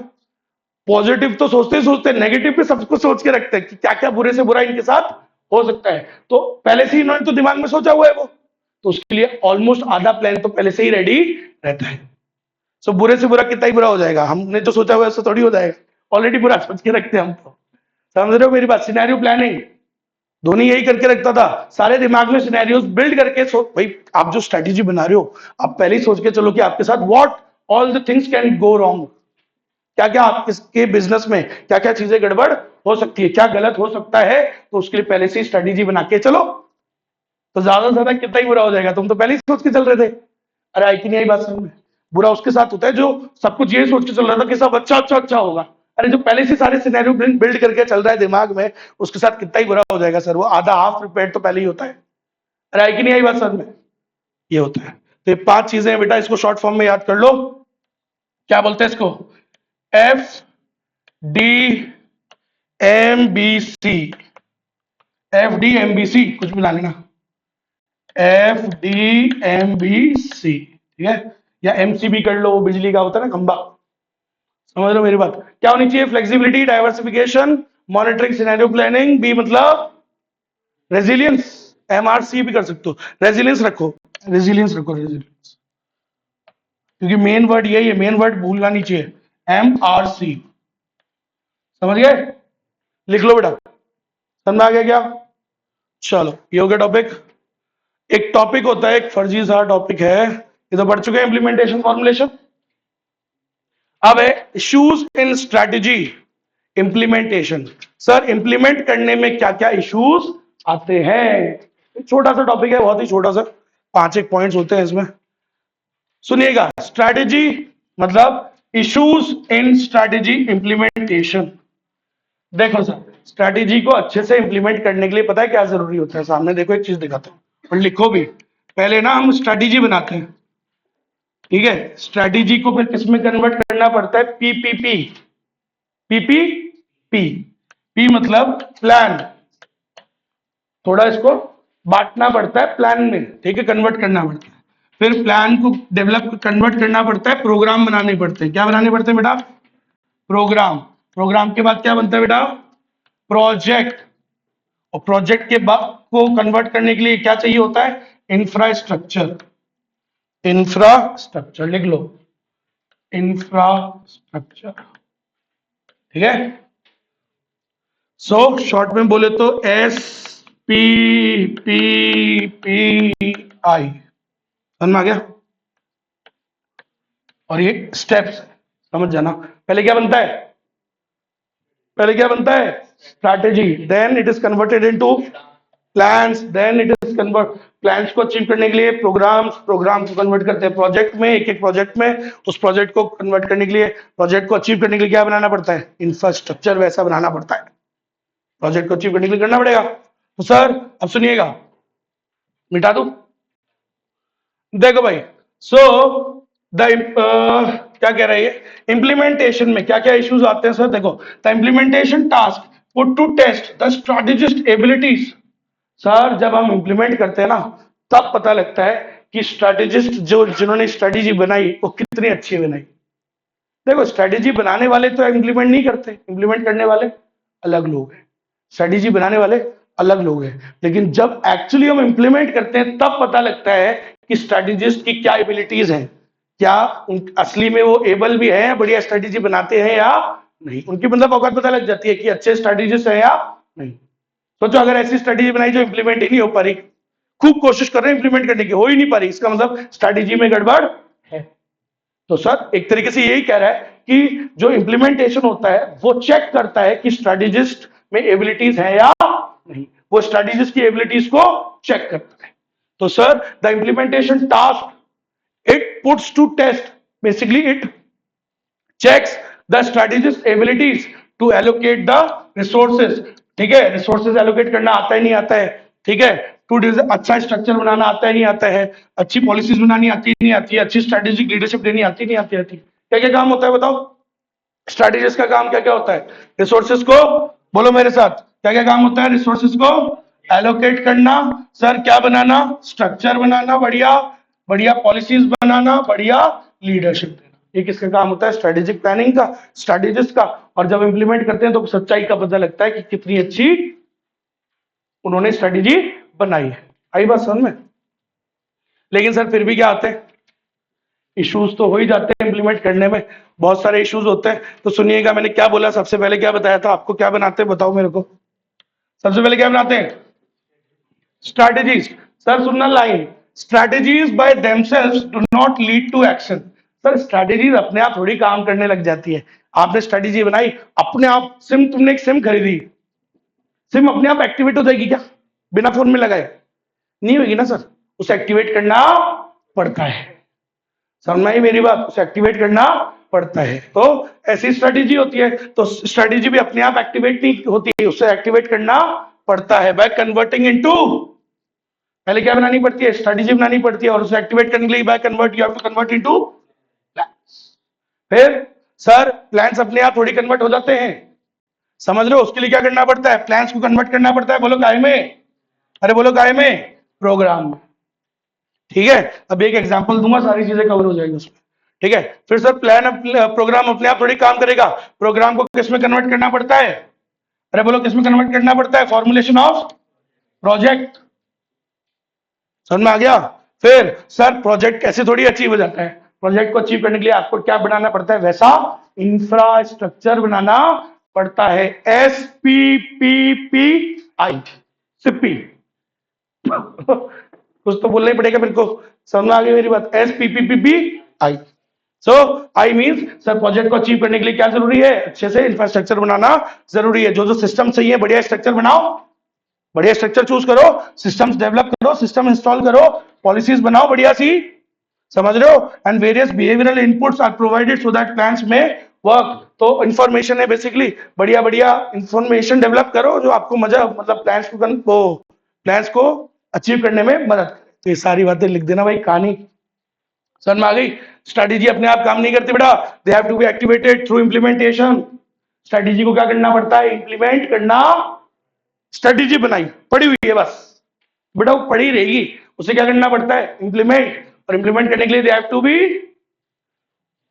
पॉजिटिव तो सोचते ही सोचते हैं, नेगेटिव भी सब कुछ सोच के रखते हैं कि क्या क्या बुरे से बुरा इनके साथ हो सकता है। तो पहले से ही इन्होंने तो दिमाग में सोचा हुआ है वो, तो उसके लिए ऑलमोस्ट आधा प्लान तो पहले से ही रेडी रहता है। सो बुरे से बुरा कितना ही बुरा हो जाएगा, हमने जो सोचा हुआ है उससे थोड़ी हो जाएगा, ऑलरेडी बुरा सोच के रखते हैं हम तो। समझ रहे हो मेरी बात, सिनेरियो प्लानिंग धोनी यही करके रखता था, सारे दिमाग में सिनेरियोस बिल्ड करके भाई आप जो स्ट्रेटेजी बना रहे हो, आप पहले ही सोच के चलो कि आपके साथ what all the things can go wrong, क्या क्या आपके बिजनेस में क्या क्या चीजें गड़बड़ हो सकती है, क्या गलत हो सकता है, तो उसके लिए पहले से ही स्ट्रेटेजी बना के चलो, तो ज्यादा से ज्यादा कितना ही बुरा हो जाएगा, तुम तो पहले ही सोच के चल रहे थे। अरे आई की नहीं आई बात समझ में, बुरा उसके साथ होता है जो सब कुछ ये सोच के चल रहा था कि सब अच्छा अच्छा अच्छा होगा, अरे जो पहले से सारे सिनेरियो बिल्ड करके चल रहा है दिमाग में, उसके साथ कितना ही बुरा हो जाएगा सर, वो आधा हाफ प्रिपेयर तो पहले ही होता है। अरे आई की नहीं आई बात समझ में, ये होता है। तो ये 5 चीजें हैं बेटा, इसको शॉर्ट फॉर्म में याद कर लो, क्या बोलते हैं इसको, F D M B C, F D M B C कुछ भी ला लेना, F D M B C, ठीक है, या एमसीबी कर लो, वो बिजली का होता है ना खंबा। समझ रहे हो मेरी बात, क्या होनी चाहिए, flexibility, diversification, monitoring, scenario planning, बी मतलब रेजिलियंस, एमआरसी भी कर सकते हो, रेजिलियंस रखो, रेजिलियंस रखो, रेजिलियंस, क्योंकि मेन वर्ड यही है, मेन वर्ड भूलना नहीं चाहिए, एमआरसी, समझ गए, लिख लो बेटा, समझ में आ गया क्या, चलो ये हो गया टॉपिक। एक टॉपिक होता है, एक फर्जी सा टॉपिक है, ये तो पढ़ चुके हैं, इंप्लीमेंटेशन फॉर्मुलेशन। अब है issues in strategy implementation, sir implement करने में क्या क्या इश्यूज आते हैं, छोटा सा टॉपिक है, बहुत ही छोटा सा, 5 एक पॉइंट्स होते हैं इसमें, सुनिएगा, स्ट्रैटेजी मतलब इश्यूज इन स्ट्रैटेजी इंप्लीमेंटेशन। देखो सर, स्ट्रैटेजी को अच्छे से इंप्लीमेंट करने के लिए पता है क्या जरूरी होता है, सामने देखो एक चीज दिखाता हूं और लिखो भी, पहले ना हम स्ट्रैटेजी बनाते हैं, ठीक है, स्ट्रैटेजी को फिर किसमें कन्वर्ट करना पड़ता है, पीपीपी, पीपीपी, पी मतलब प्लान, थोड़ा इसको बांटना पड़ता है प्लान में, ठीक है, कन्वर्ट करना पड़ता है, फिर प्लान को डेवलप कन्वर्ट करना पड़ता है, प्रोग्राम बनाने पड़ते हैं, क्या बनाने पड़ते हैं बेटा, प्रोग्राम, प्रोग्राम के बाद क्या बनता है बेटा, प्रोजेक्ट, और प्रोजेक्ट के बाद को कन्वर्ट करने के लिए क्या चाहिए होता है, इंफ्रास्ट्रक्चर, इंफ्रास्ट्रक्चर लिख लो, इंफ्रास्ट्रक्चर, ठीक है, सो शॉर्ट में बोले तो S P P P I, समझ में आ गया, और ये स्टेप्स समझ जाना, पहले क्या बनता है, पहले क्या बनता है, strategy, then it is converted into plans, then it is convert, plans को अचीव करने के लिए प्रोग्राम्स, प्रोग्राम को कन्वर्ट करते हैं प्रोजेक्ट में, एक एक प्रोजेक्ट में, उस प्रोजेक्ट को कन्वर्ट करने के लिए, प्रोजेक्ट को अचीव करने के लिए क्या बनाना पड़ता है, इंफ्रास्ट्रक्चर वैसा बनाना पड़ता है, प्रोजेक्ट को अचीव करने के लिए करना पड़ेगा। तो सर अब सुनिएगा, मिटा दो, देखो भाई, सो द क्या कह रही है, इंप्लीमेंटेशन में क्या क्या इश्यूज आते हैं सर, देखो, the implementation task put to test the strategist abilities, sir जब हम इंप्लीमेंट करते हैं ना, तब पता लगता है कि स्ट्रैटेजिस्ट जो जिन्होंने स्ट्रैटेजी बनाई वो कितनी अच्छी बनाई। देखो स्ट्रैटेजी बनाने वाले तो इंप्लीमेंट नहीं करते, इंप्लीमेंट करने वाले अलग लोग हैं, स्ट्रैटेजी बनाने वाले अलग लोग हैं, लेकिन जब एक्चुअली हम इंप्लीमेंट करते हैं तब पता लगता है कि स्ट्रैटेजिस्ट की क्या एबिलिटीज हैं, क्या असली में वो एबल भी है, बढ़िया स्ट्रैटेजी बनाते हैं या नहीं, उनकी मतलब औकात पता लग जाती है कि अच्छे स्ट्रैटेजिस्ट है या नहीं। सोचो अगर ऐसी स्ट्रैटेजी बनाई जो इंप्लीमेंट ही नहीं हो पा रही, खूब कोशिश कर रहे हैं इंप्लीमेंट करने की, हो ही नहीं पा रही, इसका मतलब स्ट्रैटेजी में गड़बड़ है। तो सर एक तरीके से यही कह रहा है कि जो इंप्लीमेंटेशन होता है वो चेक करता है कि स्ट्रैटेजिस्ट में एबिलिटीज है या नहीं, वो स्ट्रैटेजिस्ट की एबिलिटीज को चेक करता है। तो sir the implementation task it puts to test, basically it checks the strategist abilities to allocate the resources, ठीक है, रिसोर्सेज एलोकेट करना आता है नहीं आता है, ठीक है, टू अच्छा स्ट्रक्चर बनाना आता है नहीं आता है, अच्छी पॉलिसीज बनानी आती है नहीं आती है, अच्छी स्ट्रेटेजिक लीडरशिप देनी आती नहीं आती आती, क्या क्या काम होता है बताओ? स्ट्रैटेजिस्ट का काम क्या क्या होता है? रिसोर्सेज को, बोलो मेरे साथ, क्या क्या काम होता है? रिसोर्सेज को एलोकेट करना, सर क्या बनाना? स्ट्रक्चर बनाना, बढ़िया बढ़िया पॉलिसीज बनाना, बढ़िया लीडरशिप देना। ये किसका काम होता है? स्ट्रेटेजिक प्लानिंग का, स्ट्रैटेजिस्ट का। और जब इंप्लीमेंट करते हैं तो सच्चाई का पता लगता है कि कितनी अच्छी उन्होंने स्ट्रेटेजी बनाई है। आई बात समझ में? लेकिन सर फिर भी क्या आते हैं? इश्यूज तो हो ही जाते हैं इंप्लीमेंट करने में, बहुत सारे इश्यूज होते हैं। तो सुनिएगा मैंने क्या बोला, सबसे पहले क्या बताया था आपको, क्या बनाते हैं बताओ मेरे को? सबसे पहले क्या बनाते हैं? स्ट्रैटेजीज। सर सुनना line, strategies by themselves do not lead to action. Sir strategies अपने आप थोड़ी काम करने लग जाती है। आपने स्ट्रैटेजी बनाई, अपने आप सिम, तुमने एक सिम खरीदी, सिम अपने आप एक्टिवेट हो जाएगी क्या बिना फोन में लगाए? नहीं होगी ना सर, उसे एक्टिवेट करना पड़ता है। समझ आई मेरी बात? उसे एक्टिवेट करना पड़ता है। तो ऐसी स्ट्रेटेजी होती है। तो स्ट्रेटेजी भी अपने आप एक्टिवेट नहीं होती है, उसे एक्टिवेट करना पड़ता है बाय कन्वर्टिंग इनटू, पहले क्या बनानी पड़ती है? स्ट्रेटेजी बनानी पड़ती है, और उसे एक्टिवेट करने के लिए by convert, you have to convert into plans. फिर सर प्लान्स अपने आप थोड़ी कन्वर्ट हो जाते हैं, समझ रहे हो? उसके लिए क्या करना पड़ता है? प्लान्स को कन्वर्ट करना पड़ता है। बोलो काय में? अरे बोलो काय में? प्रोग्राम में। ठीक है, अब एक एग्जांपल दूंगा, सारी चीजें कवर हो जाएगी उसमें। ठीक है, फिर सर प्रोग्राम अपने आप थोड़ी काम करेगा, प्रोग्राम को किस में कन्वर्ट करना पड़ता है? अरे बोलो किस में कन्वर्ट करना पड़ता है? Formulation of project. समझ में आ गया? फिर सर प्रोजेक्ट कैसे थोड़ी अचीव हो जाता है? प्रोजेक्ट को अचीव करने के लिए आपको क्या बनाना पड़ता है? वैसा इंफ्रास्ट्रक्चर बनाना पड़ता है, SPPPI, सिप्पी। कुछ तो बोलना ही पड़ेगा मेरे को, समझ में आ गई मेरी बात? SPPPPI। So I means sir project को अचीव करने के लिए क्या जरूरी है? अच्छे से इंफ्रास्ट्रक्चर बनाना जरूरी है। जो जो सिस्टम चाहिए बढ़िया स्ट्रक्चर बनाओ, बढ़िया स्ट्रक्चर चूज करो, सिस्टम्स डेवलप करो, सिस्टम इंस्टॉल करो, पॉलिसीज बनाओ बढ़िया सी, समझ रहे हो? And various behavioural inputs are provided so that plans में वर्क। तो इंफॉर्मेशन है बेसिकली, बढ़िया बढ़िया इंफॉर्मेशन डेवलप करो जो आपको मजा, मतलब प्लान्स को अचीव करने में मदद करे। तो ये सारी बातें लिख देना भाई, कहानी समझ में आ गई? स्ट्रैटेजी अपने आप काम नहीं करती बेटा, they have to be activated through implementation. Strategy को क्या करना पड़ता है? इंप्लीमेंट करना। स्ट्रैटेजी बनाई, पड़ी हुई है बस बेटा, वो पड़ी रहेगी, उसे क्या करना पड़ता है? इंप्लीमेंट। और इंप्लीमेंट करने के लिए they have to be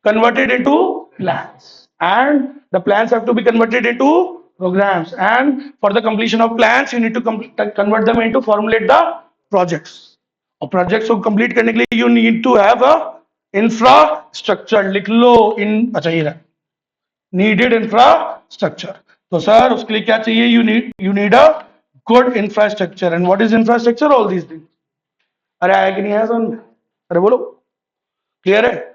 converted into plans, and the plans have to be converted into programs, and for the completion of plans you need to convert them into formulate the projects, और projects को complete करने के लिए you need to have a infrastructure। लिख लो इन, अच्छा ये रहा, needed infrastructure। तो सर उसके लिए क्या चाहिए? you need a good infrastructure, and what is infrastructure? all these things। अरे आया कि नहीं आया समझ में? अरे बोलो, क्लियर है?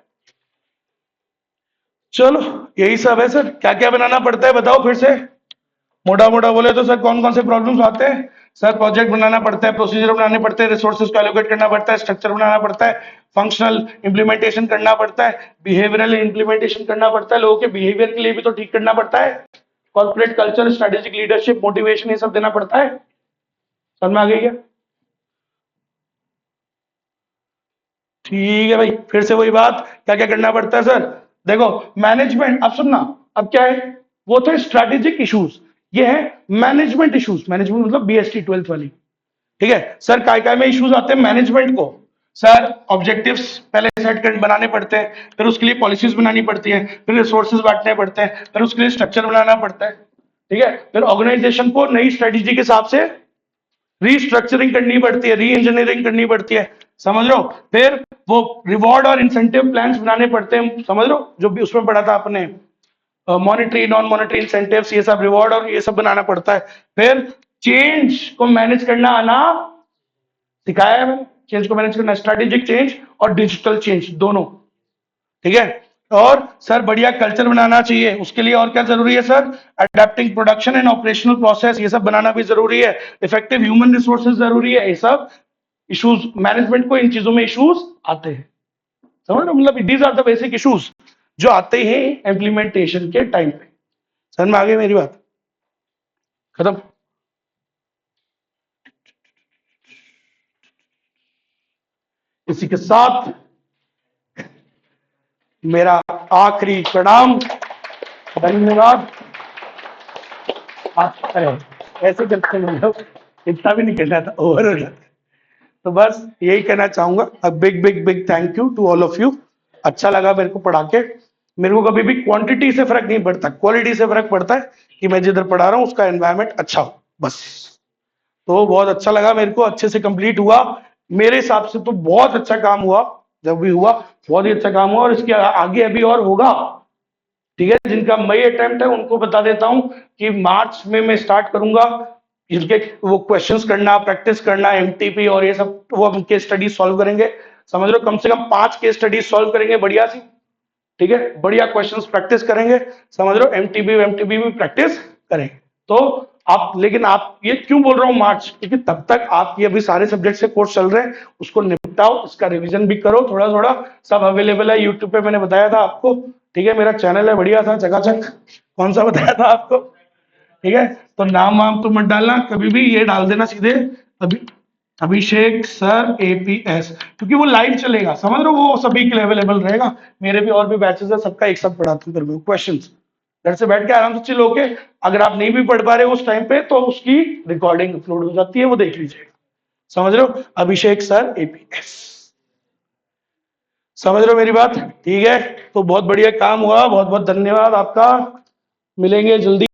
चलो यही सब है सर। क्या क्या बनाना पड़ता है बताओ फिर से, मोटा मोटा बोले तो सर कौन कौन से प्रॉब्लम्स आते हैं? सर प्रोजेक्ट बनाना पड़ता है, प्रोसीजर बनाने पड़ते हैं, रिसोर्सेज को एलोकेट करना पड़ता है, स्ट्रक्चर बनाना पड़ता है, फंक्शनल इंप्लीमेंटेशन करना पड़ता है, बिहेवियरल इंप्लीमेंटेशन करना पड़ता है, लोगों के बिहेवियर के लिए भी तो ठीक करना पड़ता है, corporate culture, strategic leadership, motivation, ये सब देना पड़ता है। समझ में आ गई क्या? ठीक है भाई, फिर से वही बात, क्या क्या करना पड़ता है सर? देखो मैनेजमेंट, अब सुनना, अब क्या है? वो थे स्ट्रैटेजिक इश्यूज, ये है मैनेजमेंट इश्यूज। मैनेजमेंट मतलब BST 12th वाली। ठीक है सर, काय काय में इश्यूज आते हैं मैनेजमेंट को? सर ऑब्जेक्टिव्स पहले सेट कर बनाने पड़ते हैं, फिर उसके लिए पॉलिसीज बनानी पड़ती है, फिर रिसोर्सेज बांटने पड़ते हैं, फिर उसके लिए स्ट्रक्चर बनाना पड़ता है। ठीक है, फिर ऑर्गेनाइजेशन को नई स्ट्रेटेजी के हिसाब से रीस्ट्रक्चरिंग करनी पड़ती है, री इंजीनियरिंग करनी पड़ती है, समझ लो। फिर वो रिवॉर्ड और इंसेंटिव प्लान्स बनाने पड़ते हैं, समझ लो, जो भी उसमें पढ़ा था आपने, मॉनिटरी नॉन मॉनिटरी इंसेंटिव्स, ये सब रिवॉर्ड और ये सब बनाना पड़ता है। फिर चेंज को मैनेज करना आना सिखाया है मैंने, चेंज को मैनेज करना, स्ट्रेटेजिक चेंज और डिजिटल चेंज दोनों। ठीक है, और सर बढ़िया कल्चर बनाना चाहिए, उसके लिए और क्या जरूरी है sir? Adapting production and operational process, ये सब बनाना भी जरूरी है। इफेक्टिव ह्यूमन रिसोर्सेज जरूरी है। ये सब इश्यूज, मैनेजमेंट को इन चीजों में इश्यूज आते हैं, समझ लो, मतलब these are the basic issues जो आते हैं इंप्लीमेंटेशन के टाइम पे। समझ में आ गई मेरी बात? खत्म? इसी के साथ मेरा आखिरी प्रणाम, धन्यवाद। अरे ऐसे करते हैं हम लोग, इतना भी नहीं कहना था, ओवर हो जाता है। तो बस यही कहना चाहूंगा, a big big big thank you to all of you. अच्छा लगा मेरे को पढ़ा के। मेरे को कभी भी क्वांटिटी से फर्क नहीं पड़ता, क्वालिटी से फर्क पड़ता है कि मैं जिधर पढ़ा रहा हूँ उसका एनवायरमेंट अच्छा हो, बस। तो बहुत अच्छा लगा मेरे को, अच्छे से कंप्लीट हुआ मेरे हिसाब से, तो बहुत अच्छा काम हुआ। जब भी हुआ बहुत ही अच्छा काम हुआ, और इसके आगे अभी और होगा। ठीक है, जिनका मई अटेम्प्ट है उनको बता देता हूं कि मार्च में मैं स्टार्ट करूंगा जिनके वो क्वेश्चंस करना, प्रैक्टिस करना, एमटीपी और ये सब, वो हम केस स्टडी सॉल्व करेंगे। समझ लो, कम से कम 5 केस स्टडी सॉल्व करेंगे बढ़िया सी। ठीक है, बढ़िया क्वेश्चंस प्रैक्टिस करेंगे। समझ लो, एमटीबी भी प्रैक्टिस करेंगे। तो आप, लेकिन आप, ये क्यों बोल रहा हूं मार्च, क्योंकि तब तक आप ये अभी सारे सब्जेक्ट से कोर्स चल रहे हैं, उसको निपटाओ, इसका रिवीजन भी करो थोड़ा थोड़ा। सब अवेलेबल है यूट्यूब पे, मैंने बताया था आपको। ठीक है, मेरा चैनल है बढ़िया था, चकाचक। कौन सा बताया था आपको? ठीक है, तो नाम वाम तो मत डालना कभी भी, ये डाल देना सीधे अभी, अभिषेक सर एपीएस, क्योंकि वो लाइव चलेगा, समझ रहे हो, वो सभी के लिए अवेलेबल रहेगा। मेरे भी और भी बैचेस है, सबका एक साथ पढ़ाता हूँ क्वेश्चन, घर से बैठ के आराम से चिल होके। अगर आप नहीं भी पढ़ पा रहे हो उस टाइम पे, तो उसकी रिकॉर्डिंग अपलोड हो जाती है, वो देख लीजिएगा। समझ रहे हो, अभिषेक सर एपीएस। समझ रहे हो मेरी बात? ठीक है, तो बहुत बढ़िया काम हुआ, बहुत बहुत धन्यवाद आपका। मिलेंगे जल्दी।